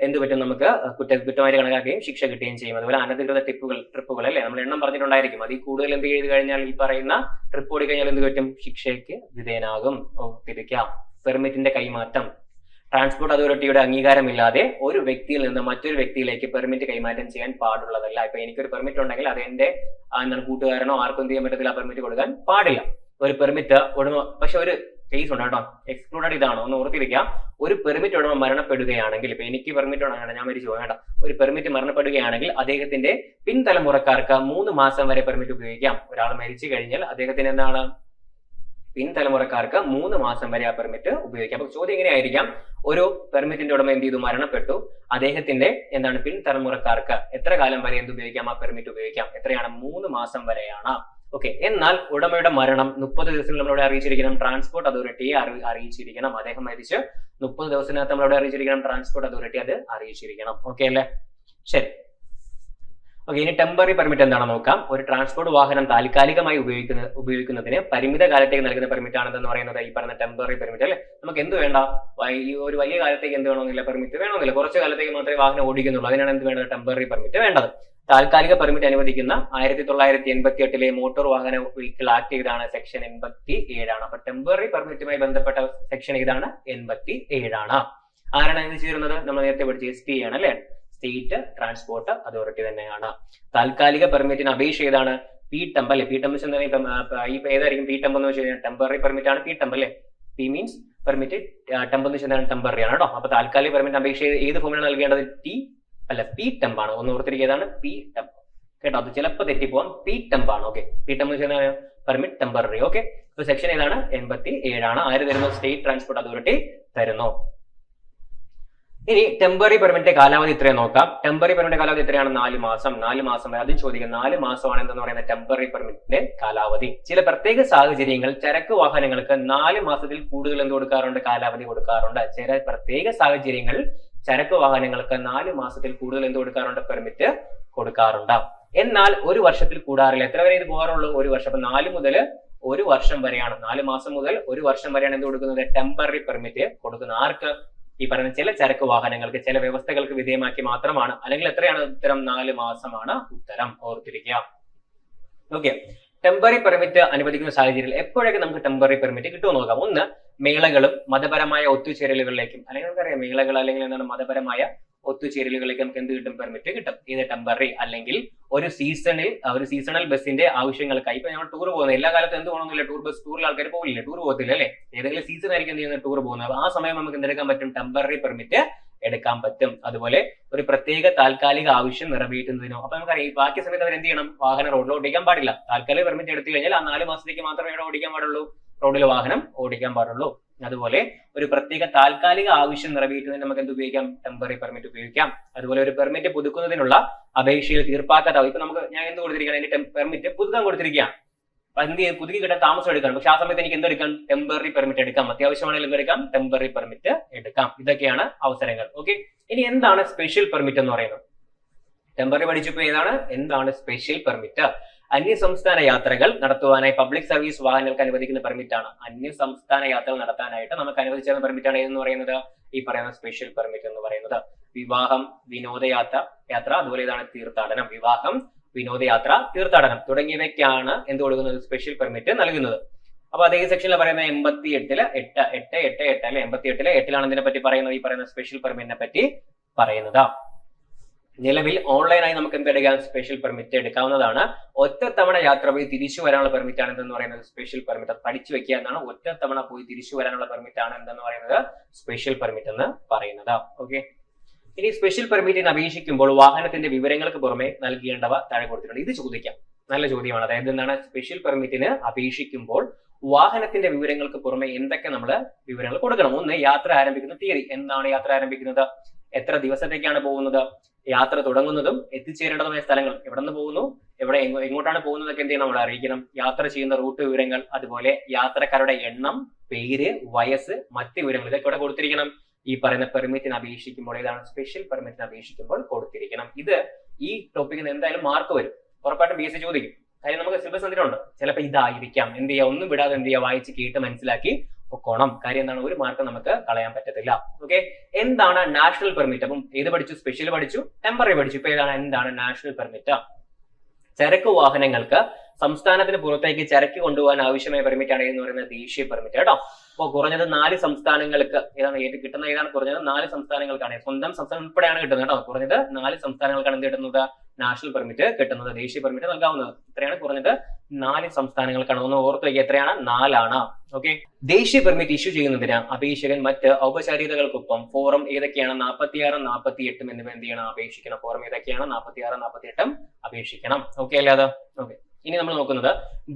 എന്ത് പറ്റും, നമുക്ക് കുറ്റമായിട്ട് കണക്കാക്കുകയും ശിക്ഷ കിട്ടുകയും ചെയ്യും. അതുപോലെ അനധികൃത ട്രിപ്പുകൾ അല്ലെ, നമ്മൾ എണ്ണം പറഞ്ഞിട്ടുണ്ടായിരിക്കും, അതിൽ കൂടുതൽ എന്ത് ചെയ്ത് കഴിഞ്ഞാൽ ഈ പറയുന്ന ട്രിപ്പ് ഓടി കഴിഞ്ഞാൽ എന്ത് പറ്റും, ശിക്ഷയ്ക്ക് വിധേയനാകും. തിരിക്കാം. പെർമിറ്റിന്റെ കൈമാറ്റം, ട്രാൻസ്പോർട്ട് അതോറിറ്റിയുടെ അംഗീകാരമില്ലാതെ ഒരു വ്യക്തിയിൽ നിന്ന് മറ്റൊരു വ്യക്തിയിലേക്ക് പെർമിറ്റ് കൈമാറ്റം ചെയ്യാൻ പാടുള്ളതല്ല. ഇപ്പൊ എനിക്കൊരു പെർമിറ്റ് ഉണ്ടെങ്കിൽ അത് എന്റെ കൂട്ടുകാരനോ ആർക്കും എന്ത് ചെയ്യാൻ പറ്റത്തില്ല, ആ പെർമിറ്റ് കൊടുക്കാൻ പാടില്ല. ഒരു പെർമിറ്റ് ഉടമ, പക്ഷെ ഒരു കേസ് ഉണ്ട് കേട്ടോ, എക്സ്ക്ലൂഡഡ് ഇതാണ്, ഒന്ന് ഓർത്തിരിക്കാം. ഒരു പെർമിറ്റ് ഉടമ മരണപ്പെടുകയാണെങ്കിൽ, ഇപ്പൊ എനിക്ക് പെർമിറ്റ് ഉണ്ടെങ്കിൽ ഞാൻ മരിച്ചു പോകാം കേട്ടോ, ഒരു പെർമിറ്റ് മരണപ്പെടുകയാണെങ്കിൽ അദ്ദേഹത്തിന്റെ പിൻതലമുറക്കാർക്ക് 3 മാസം വരെ പെർമിറ്റ് ഉപയോഗിക്കാം. ഒരാൾ മരിച്ചു കഴിഞ്ഞാൽ അദ്ദേഹത്തിന് എന്താണ്, പിൻതലമുറക്കാർക്ക് 3 മാസം വരെ ആ പെർമിറ്റ് ഉപയോഗിക്കാം. അപ്പൊ ചോദ്യം എങ്ങനെയായിരിക്കാം, ഒരു പെർമിറ്റിന്റെ ഉടമ എന്ത് ചെയ്തു, മരണപ്പെട്ടു, അദ്ദേഹത്തിന്റെ പിൻതലമുറക്കാർക്ക് എത്ര കാലം വരെ എന്ത് ഉപയോഗിക്കാം, ആ പെർമിറ്റ് ഉപയോഗിക്കാം. എത്രയാണ്, 3 മാസം വരെയാണ്. ഓക്കെ. എന്നാൽ ഉടമയുടെ മരണം 30 ദിവസത്തിൽ നമ്മളോട് അറിയിച്ചിരിക്കണം, ട്രാൻസ്പോർട്ട് അതോറിറ്റിയെ അറിയിച്ചിരിക്കണം. അദ്ദേഹം മരിച്ച് 30 ദിവസത്തിനകത്ത് നമ്മളോട് അറിയിച്ചിരിക്കണം, ട്രാൻസ്പോർട്ട് അതോറിറ്റി അത് അറിയിച്ചിരിക്കണം. ഓക്കെ അല്ലേ, ശരി. ഓക്കെ, ഇനി ടെമ്പററി പെർമിറ്റ് എന്താണെന്ന് നോക്കാം. ഒരു ട്രാൻസ്പോർട്ട് വാഹനം താൽക്കാലികമായി ഉപയോഗിക്കുന്നതിന് പരിമിത കാലത്തേക്ക് നൽകുന്ന പെർമിറ്റ് ആണെന്ന് പറയുന്നത് ഈ പറയുന്ന ടെമ്പററി പെർമിറ്റ് അല്ലെ. നമുക്ക് എന്ത് വേണ്ട, ഈ ഒരു വലിയ കാലത്തേക്ക് എന്ത് വേണമെന്നില്ല, പെർമിറ്റ് വേണമെന്നില്ല, കുറച്ച് കാലത്തേക്ക് മാത്രമേ വാഹനം ഓടിക്കുന്നുള്ളൂ. അതിനാണ് എന്ത് വേണ്ടത്, ടെമ്പററി പെർമിറ്റ് വേണ്ടത്. താൽക്കാലിക പെർമിറ്റ് അനുവദിക്കുന്ന 1988 മോട്ടോർ വാഹന വെഹിക്കിൾ ആക്ട് ഏതാണ്, സെക്ഷൻ 87 ആണ്. അപ്പൊ ടെമ്പററി പെർമിറ്റുമായി ബന്ധപ്പെട്ട സെക്ഷൻ ഏതാണ്, 87 ആണ്. ആരാണ് ഇത് ചേരുന്നത്, നമ്മൾ നേരത്തെ പഠിച്ച STA ആണ് അല്ലെ, സ്റ്റേറ്റ് ട്രാൻസ്പോർട്ട് അതോറിറ്റി തന്നെയാണ്. താൽക്കാലിക പെർമിറ്റിന് അപേക്ഷ ഏതാണ്, പി ടെമ്പ് അല്ലെ. പി ടെമ്പ് ഏതായിരിക്കും, പി ടെമ്പ് എന്ന് വെച്ച് കഴിഞ്ഞാൽ ടെമ്പററി പെർമിറ്റ് ആണ് പി ടെമ്പ് അല്ലെ. പി മീൻസ് പെർമിറ്റ്, ടെമ്പ് എന്ന് വെച്ചാൽ ടെമ്പററി ആണ് കേട്ടോ. അപ്പൊ താൽക്കാലിക പെർമിറ്റ് അപേക്ഷ ഏത് ഫോമിലാണ് നൽകേണ്ടത്, പി ടെമ്പ് ആണ്. ഒന്ന് ഓർത്തിരിക്കുന്നതാണ് പി ടെമ്പ് കേട്ടോ, അത് ചിലപ്പോൾ തെറ്റിപ്പോവാം. പി ടെമ്പ് ആണ്. ഓക്കെ, പി ടെമ്പ് എന്ന് വെച്ചാൽ പെർമിറ്റ് ടെമ്പററി. ഓക്കെ, അപ്പൊ സെക്ഷൻ ഏതാണ്, 87 ആണ്. ആര് തരുന്നു, സ്റ്റേറ്റ് ട്രാൻസ്പോർട്ട് അതോറിറ്റി തരുന്നു. ഇനി ടെമ്പററി പെർമിറ്റിന്റെ കാലാവധി ഇത്രയും നോക്കാം. ടെമ്പററി പെർമിറ്റിന്റെ കാലാവധി എത്രയാണ്, 4 മാസം. 4 മാസം വരെ അതും ചോദിക്കും, 4 മാസമാണ് എന്തെന്ന് പറയുന്ന ടെമ്പററി പെർമിറ്റിന്റെ കാലാവധി. ചില പ്രത്യേക സാഹചര്യങ്ങൾ ചരക്ക് വാഹനങ്ങൾക്ക് 4 മാസത്തിൽ കൂടുതൽ എന്ത് കൊടുക്കാറുണ്ട്, കാലാവധി കൊടുക്കാറുണ്ട്. ചില പ്രത്യേക സാഹചര്യങ്ങൾ ചരക്ക് വാഹനങ്ങൾക്ക് 4 മാസത്തിൽ കൂടുതൽ എന്ത് കൊടുക്കാറുണ്ട്, പെർമിറ്റ് കൊടുക്കാറുണ്ട്. എന്നാൽ 1 വർഷത്തിൽ കൂടാറില്ല. എത്ര വരെ ഇത് പോകാറുള്ളൂ, 1 വർഷം. അപ്പൊ 4 മുതൽ 1 വർഷം വരെയാണ്, 4 മാസം മുതൽ 1 വർഷം വരെയാണ് എന്ത് കൊടുക്കുന്നത്, ടെമ്പററി പെർമിറ്റ് കൊടുക്കുന്നത്. ആർക്ക്, ഈ പറയുന്ന ചില ചരക്ക് വാഹനങ്ങൾക്ക്, ചില വ്യവസ്ഥകൾക്ക് വിധേയമാക്കി മാത്രമാണ്. അല്ലെങ്കിൽ എത്രയാണ് ഉത്തരം, 4 മാസമാണ് ഉത്തരം, ഓർത്തിരിക്കുക. ഓക്കെ, ടെമ്പററി പെർമിറ്റ് അനുവദിക്കുന്ന സാഹചര്യത്തിൽ എപ്പോഴൊക്കെ നമുക്ക് ടെമ്പററി പെർമിറ്റ് കിട്ടുമെന്ന് നോക്കാം. ഒന്ന്, മേളകളും മതപരമായ ഒത്തുചേരലുകളിലേക്കും, അല്ലെങ്കിൽ നമുക്കറിയാം മേളകൾ അല്ലെങ്കിൽ എന്താണ് മതപരമായ ഒത്തുചേരലുകളിലേക്ക് നമുക്ക് എന്ത് കിട്ടും, പെർമിറ്റ് കിട്ടും. ഇത് ടെമ്പററി. അല്ലെങ്കിൽ ഒരു സീസണൽ ബസിന്റെ ആവശ്യങ്ങൾക്കായി, ഇപ്പൊ നമ്മൾ ടൂർ പോകുന്നത് എല്ലാ കാലത്തും എന്ത് പോകണമെന്നില്ല, ടൂറിൽ ആൾക്കാർ പോകില്ല, ടൂർ പോകത്തില്ല അല്ലെ. ഏതെങ്കിലും സീസൺ ആയിരിക്കും എന്ത് ചെയ്യുന്നത്, ടൂർ പോകുന്നത്. ആ സമയം നമുക്ക് എന്തെടുക്കാൻ പറ്റും, ടെമ്പററി പെർമിറ്റ് എടുക്കാൻ പറ്റും. അതുപോലെ ഒരു പ്രത്യേക താൽക്കാലിക ആവശ്യം നിറവേറ്റുന്നതിനോ, അപ്പൊ നമുക്കറിയാം ബാക്കി സമയത്ത് അവർ എന്ത് ചെയ്യണം, വാഹനം റോഡിൽ ഓടിക്കാൻ പാടില്ല. താൽക്കാലിക പെർമിറ്റ് എടുത്തു കഴിഞ്ഞാൽ ആ 4 മാസത്തേക്ക് മാത്രമേ ഇവിടെ ഓടിക്കാൻ പാടുള്ളൂ, റോഡിൽ വാഹനം ഓടിക്കാൻ പാടുള്ളൂ. അതുപോലെ ഒരു പ്രത്യേക താൽക്കാലിക ആവശ്യം നിറവേറ്റുന്നതിന് നമുക്ക് എന്ത് ഉപയോഗിക്കാം, ടെമ്പററി പെർമിറ്റ് ഉപയോഗിക്കാം. അതുപോലെ ഒരു പെർമിറ്റ് പുതുക്കുന്നതിനുള്ള അപേക്ഷയിൽ തീർപ്പാക്കാത്ത, ഇപ്പൊ ഞാൻ എന്ത് കൊടുത്തിരിക്കുകയാണ്, എന്റെ പെർമിറ്റ് പുതുക്കാൻ കൊടുത്തിരിക്കുകയാണ്. അപ്പൊ എന്ത് ചെയ്യും, പുതുക്കി കിട്ടാൻ താമസം എടുക്കാം. പക്ഷെ ആ സമയത്ത് എനിക്ക് എന്തെടുക്കാം, ടെമ്പററി പെർമിറ്റ് എടുക്കാം. അത്യാവശ്യമാണെങ്കിലും എടുക്കാം, ടെമ്പററി പെർമിറ്റ് എടുക്കാം. ഇതൊക്കെയാണ് അവസരങ്ങൾ. ഓക്കെ, ഇനി എന്താണ് സ്പെഷ്യൽ പെർമിറ്റ് എന്ന് പറയുന്നത്. ടെമ്പററി പഠിച്ചപ്പോൾ എന്താണ് സ്പെഷ്യൽ പെർമിറ്റ്? അന്യസംസ്ഥാന യാത്രകൾ നടത്തുവാനായി പബ്ലിക് സർവീസ് വാഹനങ്ങൾക്ക് അനുവദിക്കുന്ന പെർമിറ്റ് ആണ്. അന്യസംസ്ഥാന യാത്രകൾ നടത്താനായിട്ട് നമുക്ക് അനുവദിച്ച പെർമിറ്റ് ആണ് എന്ന് പറയുന്നത് ഈ പറയുന്ന സ്പെഷ്യൽ പെർമിറ്റ് എന്ന് പറയുന്നത്. വിവാഹം, വിനോദയാത്ര, അതുപോലെ ഇതാണ് തീർത്ഥാടനം. വിവാഹം, വിനോദയാത്ര, തീർത്ഥാടനം തുടങ്ങിയവയ്ക്കാണ് എന്ത് കൊടുക്കുന്നത്, സ്പെഷ്യൽ പെർമിറ്റ് നൽകുന്നത്. അപ്പൊ അതേ സെക്ഷനിൽ പറയുന്ന 88 അല്ലെ, 88 ഇതിനെ പറ്റി പറയുന്നത്, ഈ പറയുന്ന സ്പെഷ്യൽ പെർമിറ്റിനെ പറ്റി പറയുന്നത്. നിലവിൽ ഓൺലൈനായി നമുക്ക് എന്തെടുക്കാം, സ്പെഷ്യൽ പെർമിറ്റ് എടുക്കാവുന്നതാണ്. ഒറ്റത്തവണ യാത്ര പോയി തിരിച്ചു വരാനുള്ള പെർമിറ്റ് ആണ് എന്തെന്ന് പറയുന്നത് സ്പെഷ്യൽ പെർമിറ്റ്. അത് പഠിച്ചു വെക്കുക എന്നാണ്. ഒറ്റത്തവണ പോയി തിരിച്ചു വരാനുള്ള പെർമിറ്റ് ആണ് എന്തെന്ന് പറയുന്നത് സ്പെഷ്യൽ പെർമിറ്റ് എന്ന് പറയുന്നത്. ഓക്കെ, ഇനി സ്പെഷ്യൽ പെർമിറ്റിന് അപേക്ഷിക്കുമ്പോൾ വാഹനത്തിന്റെ വിവരങ്ങൾക്ക് പുറമെ നൽകേണ്ടവ താഴെ കൊടുത്തിട്ടുണ്ട്. ഇത് ചോദിക്കാം. നല്ല ചോദ്യമാണ്. അതായത് എന്താണ്, സ്പെഷ്യൽ പെർമിറ്റിന് അപേക്ഷിക്കുമ്പോൾ വാഹനത്തിന്റെ വിവരങ്ങൾക്ക് പുറമെ എന്തൊക്കെ നമ്മൾ വിവരങ്ങൾ കൊടുക്കണം? ഒന്ന്, യാത്ര ആരംഭിക്കുന്ന തീയതി. എന്താണ് യാത്ര ആരംഭിക്കുന്നത്? എത്ര ദിവസത്തേക്കാണ് പോകുന്നത്? യാത്ര തുടങ്ങുന്നതും എത്തിച്ചേരേണ്ടതുമായ സ്ഥലങ്ങൾ, എവിടെ നിന്ന് പോകുന്നു, എങ്ങോട്ടാണ് പോകുന്നതൊക്കെ എന്ത് ചെയ്യണം, നമ്മൾ അറിയിക്കണം. യാത്ര ചെയ്യുന്ന റൂട്ട് വിവരങ്ങൾ, അതുപോലെ യാത്രക്കാരുടെ എണ്ണം, പേര്, വയസ്സ്, മറ്റ് വിവരങ്ങൾ, ഇതൊക്കെ ഇവിടെ കൊടുത്തിരിക്കണം. ഈ പറയുന്ന പെർമിറ്റിന് അപേക്ഷിക്കുമ്പോൾ, ഏതാണ് സ്പെഷ്യൽ പെർമിറ്റിന് അപേക്ഷിക്കുമ്പോൾ കൊടുത്തിരിക്കണം. ഇത് ഈ ടോപ്പിക്കിന് എന്തായാലും മാർക്ക് വരും, ഉറപ്പായിട്ടും BSc ചോദിക്കും. കാര്യം നമുക്ക് സിലബസ് തന്നിട്ടുണ്ട്. ചിലപ്പോൾ ഇതായിരിക്കാം. എന്ത് ചെയ്യുക, ഒന്നും വിടാതെ എന്ത് ചെയ്യുക, വായിച്ച് കേട്ട് മനസ്സിലാക്കി പൊക്കോണം. കാര്യം എന്താണ്, ഒരു മാർക്ക് നമുക്ക് കളയാൻ പറ്റത്തില്ല. ഓക്കെ, എന്താണ് നാഷണൽ പെർമിറ്റ്? അപ്പം ഏത് പഠിച്ചു? സ്പെഷ്യൽ പഠിച്ചു, ടെമ്പററി പഠിച്ചു. ഇപ്പൊ എന്താണ് നാഷണൽ പെർമിറ്റ്? ചരക്ക് വാഹനങ്ങൾക്ക് സംസ്ഥാനത്തിന് പുറത്തേക്ക് ചരക്ക് കൊണ്ടുപോകാൻ ആവശ്യമായ പെർമിറ്റ് ആണ് എന്ന് പറയുന്നത് ദേശീയ പെർമിറ്റ് കേട്ടോ. അപ്പോൾ കുറഞ്ഞത് 4 സംസ്ഥാനങ്ങൾക്ക് കിട്ടുന്ന കുറഞ്ഞത് 4 സംസ്ഥാനങ്ങൾക്കാണ്, സ്വന്തം സംസ്ഥാനം ഉൾപ്പെടെയാണ് കിട്ടുന്നത് കേട്ടോ. കുറഞ്ഞത് 4 സംസ്ഥാനങ്ങൾക്കാണ് എന്ത് കിട്ടുന്നത്? നാഷണൽ പെർമിറ്റ് കിട്ടുന്നത്, ദേശീയ പെർമിറ്റ് നൽകാവുന്നത്. ഇത്രയാണ്, കുറഞ്ഞത് 4 സംസ്ഥാനങ്ങൾക്കാണ്. ഒന്ന് ഓർത്ത് വയ്ക്കുക, എത്രയാണ്? 4 ഓക്കെ. ദേശീയ പെർമിറ്റ് ഇഷ്യൂ ചെയ്യുന്നതിന് അപേക്ഷകൻ മറ്റ് ഔപചാരികതകൾക്കൊപ്പം ഫോറം ഏതൊക്കെയാണ്? 46, 48 എന്നിവ എന്ത് ചെയ്യണം? അപേക്ഷിക്കണം. ഫോറം ഏതൊക്കെയാണ്? 46, 48 അപേക്ഷിക്കണം. ഓക്കെ അല്ലേ? അത് ഓക്കെ. ഇനി നമ്മൾ നോക്കുന്നത്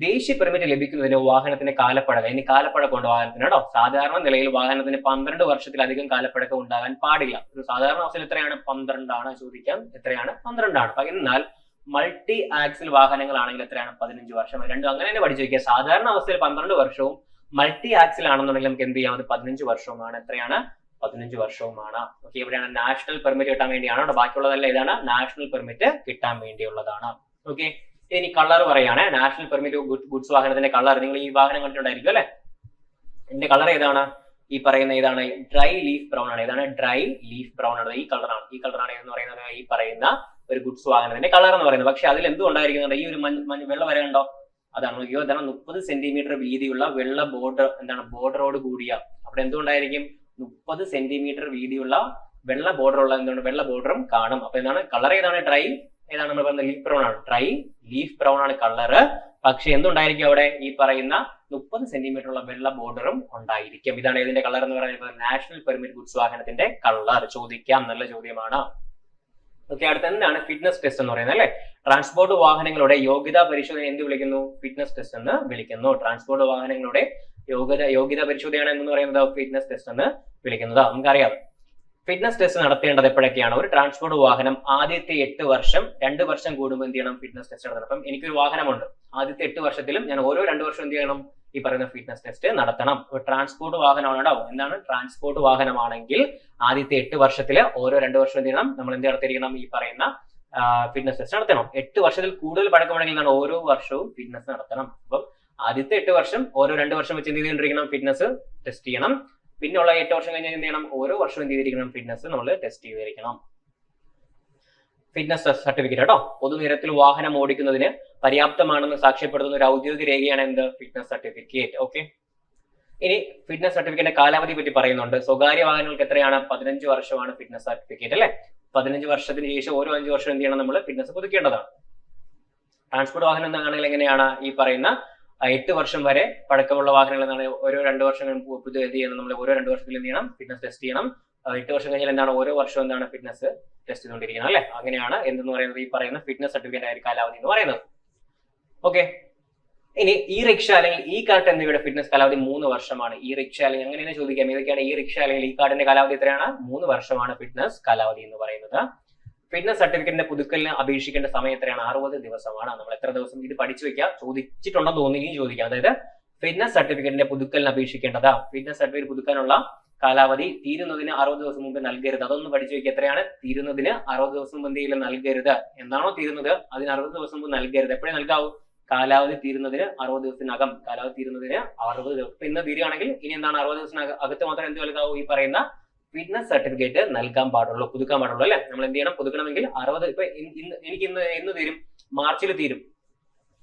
ദേശീയ പെർമിറ്റ് ലഭിക്കുന്നതിന് വാഹനത്തിന്റെ കാലപ്പഴക്കം. ഇനി കാലപ്പഴക്കം ഉണ്ട് വാഹനത്തിന് കേട്ടോ. സാധാരണ നിലയിൽ വാഹനത്തിന് 12 വർഷത്തിലധികം കാലപ്പഴക്കം ഉണ്ടാകാൻ പാടില്ല. ഒരു സാധാരണ അവസ്ഥയിൽ എത്രയാണ്? 12 ചോദിക്കാം. എത്രയാണ്? 12. എന്നാൽ മൾട്ടി ആക്സിൽ വാഹനങ്ങളാണെങ്കിൽ എത്രയാണ്? 15 വർഷം. രണ്ടും അങ്ങനെ തന്നെ പഠിച്ചു വയ്ക്കുക. സാധാരണ അവസ്ഥയിൽ 12 വർഷവും മൾട്ടി ആക്സിൽ ആണെന്നുണ്ടെങ്കിൽ നമുക്ക് എന്ത് ചെയ്യാം? 15 വർഷവുമാണ്. എത്രയാണ്? 15 വർഷവുമാണ്. ഓക്കെ, ഇവിടെയാണ് നാഷണൽ പെർമിറ്റ് കിട്ടാൻ വേണ്ടിയാണ്. ബാക്കിയുള്ളതല്ല, ഇതാണ് നാഷണൽ പെർമിറ്റ് കിട്ടാൻ വേണ്ടിയുള്ളതാണ്. ഓക്കെ, ഇനി കളർ പറയാണ്. നാഷണൽ പെർമിറ്റ് ഗുഡ്സ് വാഹനത്തിന്റെ കളർ നിങ്ങൾ ഈ വാഹനം കണ്ടിട്ടുണ്ടായിരിക്കും അല്ലെ? ഇതിന്റെ കളർ ഏതാണ്? ഈ പറയുന്ന ഏതാണ്? ഡ്രൈ ലീഫ് ബ്രൗൺ ആണ്. ഏതാണ്? ഡ്രൈ ലീഫ് ബ്രൗൺ ആണ്. ഈ കളറാണ്. ഈ കളറാണ് എന്ന് പറയുന്നത് ഈ പറയുന്ന ഒരു ഗുഡ്സ് വാഹനത്തിന്റെ കളർ എന്ന് പറയുന്നത്. പക്ഷെ അതിൽ എന്തുകൊണ്ടായിരിക്കുന്നുണ്ട്? ഈ ഒരു വെള്ള വര കണ്ടോ? അതാണ് 30 സെന്റിമീറ്റർ വീതിയുള്ള വെള്ള ബോർഡർ, എന്താണ്? ബോർഡറോട് കൂടിയ, അവിടെ എന്തുകൊണ്ടായിരിക്കും? 30 സെന്റിമീറ്റർ വീതിയുള്ള വെള്ള ബോർഡർ ഉള്ള എന്താണ്? വെള്ള ബോർഡറും കാണും. അപ്പൊ എന്താണ് കളർ? ഏതാണ്? ഡ്രൈ, ഏതാണ് നമ്മൾ പറയുന്നത്? ലീഫ് ബ്രൗൺ ആണ്. ഡ്രൈ ലീഫ് ബ്രൗൺ ആണ് കളറ്. പക്ഷെ എന്തുണ്ടായിരിക്കും അവിടെ? ഈ പറയുന്ന 30 സെന്റിമീറ്റർ ഉള്ള വെള്ള ബോർഡറും ഉണ്ടായിരിക്കും. ഇതാണ് ഇതിന്റെ കളർ എന്ന് പറയുന്നത് നാഷണൽ പെർമിറ്റ് ഗുഡ്സ് വാഹനത്തിന്റെ കളർ. ചോദിക്കാം, നല്ല ചോദ്യമാണ്. ഓക്കെ, അടുത്ത എന്താണ് ഫിറ്റ്നസ് ടെസ്റ്റ് എന്ന് പറയുന്നത് അല്ലെ? ട്രാൻസ്പോർട്ട് വാഹനങ്ങളുടെ യോഗ്യതാ പരിശോധന എന്ത് വിളിക്കുന്നു? ഫിറ്റ്നസ് ടെസ്റ്റ് എന്ന് വിളിക്കുന്നു. ട്രാൻസ്പോർട്ട് വാഹനങ്ങളുടെ യോഗ്യതാ പരിശോധനയാണ് എന്ന് പറയുന്നത് ഫിറ്റ്നസ് ടെസ്റ്റ് എന്ന് വിളിക്കുന്നത്. നമുക്കറിയാം ഫിറ്റ്നസ് ടെസ്റ്റ് നടത്തേണ്ടത് എപ്പോഴൊക്കെയാണ്? ഒരു ട്രാൻസ്പോർട്ട് വാഹനം ആദ്യത്തെ 8 വർഷം 2 വർഷം കൂടുമ്പോൾ എന്ത് ചെയ്യണം? ഫിറ്റ്നസ് ടെസ്റ്റ് നടത്തണം. അപ്പം എനിക്കൊരു വാഹനമുണ്ട്, ആദ്യത്തെ 8 വർഷത്തിലും ഞാൻ ഓരോ 2 വർഷം എന്ത് ചെയ്യണം? ഈ പറയുന്ന ഫിറ്റ്നസ് ടെസ്റ്റ് നടത്തണം. ഒരു ട്രാൻസ്പോർട്ട് വാഹനമാണ്. എന്താണ്? ട്രാൻസ്പോർട്ട് വാഹനമാണെങ്കിൽ ആദ്യത്തെ 8 വർഷത്തില് ഓരോ 2 വർഷം എന്ത് ചെയ്യണം? നമ്മൾ എന്ത് നടത്തിയിരിക്കണം? ഈ പറയുന്ന ഫിറ്റ്നസ് ടെസ്റ്റ് നടത്തണം. 8 വർഷത്തിൽ കൂടുതൽ പഴക്കമാണെങ്കിൽ എന്താണ്? ഓരോ വർഷവും ഫിറ്റ്നസ് നടത്തണം. അപ്പം ആദ്യത്തെ 8 വർഷം ഓരോ 2 വർഷം വെച്ച് എന്ത് ചെയ്തിരിക്കണം? ഫിറ്റ്നസ് ടെസ്റ്റ് ചെയ്യണം. പിന്നെയുള്ള 8 വർഷം കഴിഞ്ഞാൽ എന്ത് ചെയ്യണം? ഓരോ വർഷവും എന്ത് ചെയ്തിരിക്കണം? ഫിറ്റ്നസ് നമ്മൾ ടെസ്റ്റ് ചെയ്തിരിക്കണം. ഫിറ്റ്നസ് സർട്ടിഫിക്കറ്റ് കേട്ടോ. പൊതുനിരത്തിൽ വാഹനം ഓടിക്കുന്നതിന് പര്യാപ്തമാണെന്ന് സാക്ഷ്യപ്പെടുത്തുന്ന ഒരു ഔദ്യോഗിക രേഖയാണ് എന്ത്? Fitness certificate. ഓക്കെ, ഇനി ഫിറ്റ്നസ് സർട്ടിഫിക്കറ്റിന്റെ കാലാവധി പറ്റി പറയുന്നുണ്ട്. സ്വകാര്യ വാഹനങ്ങൾക്ക് എത്രയാണ്? 15 വർഷമാണ് ഫിറ്റ്നസ് സർട്ടിഫിക്കറ്റ് അല്ലെ? 15 വർഷത്തിന് ശേഷം ഓരോ 5 വർഷം എന്ത് ചെയ്യണം? നമ്മൾ ഫിറ്റ്നസ് പുതുക്കേണ്ടതാണ്. ട്രാൻസ്പോർട്ട് വാഹനം എന്താണെങ്കിൽ എങ്ങനെയാണ്? ഈ പറയുന്ന 8 വർഷം വരെ പഴക്കമുള്ള വാഹനങ്ങൾ എന്താണ്? ഓരോ 2 വർഷം പുതിയ എന്ത് ചെയ്യണം? നമ്മൾ ഓരോ 2 വർഷത്തിൽ എന്ത് ചെയ്യണം? ഫിറ്റ്നസ് ടെസ്റ്റ് ചെയ്യണം. 8 വർഷം കഴിഞ്ഞാൽ എന്താണ്? ഓരോ വർഷവും എന്താണ്? ഫിറ്റ്നസ് ടെസ്റ്റ് ചെയ്തുകൊണ്ടിരിക്കണം അല്ലെ? അങ്ങനെയാണ് എന്തെന്ന് പറയുന്നത്? ഈ പറയുന്ന ഫിറ്റ്നസ് സർട്ടിഫിക്കറ്റ് കാലാവധി എന്ന് പറയുന്നത്. ഓക്കെ, ഇനി ഈ റിക്ഷ അല്ലെങ്കിൽ ഈ കാർഡ് എന്നിവയുടെ ഫിറ്റ്നസ് കാലാവധി 3 വർഷമാണ്. ഈ റിക്ഷ അല്ലെങ്കിൽ അങ്ങനെ ചോദിക്കാം, ഏതൊക്കെയാണ് ഈ റിക്ഷ അല്ലെങ്കിൽ ഈ കാർഡിന്റെ കാലാവധി എത്രയാണ്? 3 വർഷമാണ് ഫിറ്റ്നസ് കാലാവധി എന്ന് പറയുന്നത്. ഫിറ്റ്നസ് സർട്ടിഫിക്കറ്റിന്റെ പുതുക്കലിന് അപേക്ഷിക്കേണ്ട സമയം എത്രയാണ്? 60 ദിവസമാണ്. നമ്മൾ എത്ര ദിവസം ഇത് പഠിച്ചു വെക്കുക? ചോദിച്ചിട്ടുണ്ടെന്ന് തോന്നുകയും ചോദിക്കാം. അതായത് ഫിറ്റ്നസ് സർട്ടിഫിക്കറ്റിന്റെ പുതുക്കലിന് അപേക്ഷിക്കേണ്ടത്, ഫിറ്റ്നസ് സർട്ടിഫിക്കറ്റ് പുതുക്കാനുള്ള കാലാവധി തീരുന്നതിന് 60 ദിവസം മുമ്പ് നൽകരുത്. അതൊന്ന് പഠിച്ചു വെക്കുക. എത്രയാണ്? തീരുന്നതിന് 60 ദിവസം മുമ്പ് എന്തെങ്കിലും നൽകരുത്. എന്നാണോ തീരുന്നത് അതിന് 60 ദിവസം മുമ്പ് നൽകരുത്. എപ്പോഴേ നൽകാവൂ? കാലാവധി തീരുന്നതിന് 60 ദിവസത്തിനകം. കാലാവധി തീരുന്നതിന് 60 ദിവസം. ഇപ്പൊ ഇന്ന് തീരുകയാണെങ്കിൽ ഇനി എന്താണ്? 60 ദിവസത്തിനകത്ത് മാത്രം എന്ത് നൽകാവൂ? ഈ പറയുന്ന ഫിറ്റ്നസ് സർട്ടിഫിക്കറ്റ് നൽകാൻ പാടുള്ളൂ, പുതുക്കാൻ പാടുള്ളൂ അല്ലെ? നമ്മൾ എന്ത് ചെയ്യണം? പുതുക്കണമെങ്കിൽ 60. ഇപ്പൊ എനിക്ക് ഇന്ന് തീരും, മാർച്ചിൽ തീരും.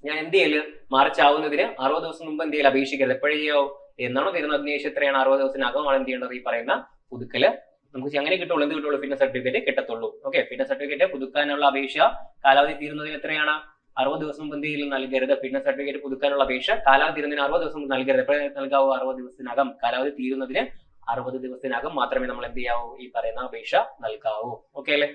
ഞാൻ എന്ത് ചെയ്യല്? മാർച്ച് ആവുന്നതിന് 60 ദിവസം മുമ്പ് എന്ത് ചെയ്യല്? അപേക്ഷിക്കരുത്. എപ്പോഴേ ചെയ്യോ? എന്നാണോ തീരുന്നത് അതിന് ശേഷം എത്രയാണ്? 60 ദിവസത്തിനകമാണ് എന്ത് ചെയ്യേണ്ടത്? ഈ പറയുന്ന പുതുക്കല് നമുക്ക് അങ്ങനെ കിട്ടുള്ളൂ. എന്ത് കിട്ടുള്ളൂ? ഫിറ്റ്നസ് സർട്ടിഫിക്കറ്റ് കിട്ടത്തുള്ളൂ. ഓക്കെ, ഫിറ്റ്നസ് സർട്ടിഫിക്കറ്റ് പുതുക്കാനുള്ള അപേക്ഷ കാലാവധി തീരുന്നതിന് എത്രയാണ്? 60 ദിവസം മുമ്പ് എന്ത് ചെയ്യലും നൽകരുത്. ഫിറ്റ്നസ് സർട്ടിഫിക്കറ്റ് പുതുക്കാനുള്ള അപേക്ഷ കാലാവധി തീരുന്നതിന് 60 ദിവസം മുമ്പ് നൽകരുത്. എപ്പോഴും നൽകാവൂ? 60 ദിവസത്തിനകം. കാലാവധി തീരുന്നതിന് 60 ദിവസത്തിനകം മാത്രമേ നമ്മൾ എന്ത് ചെയ്യാവൂ? ഈ പറയുന്ന അപേക്ഷ നൽകാവൂ. ഓക്കെ അല്ലേ?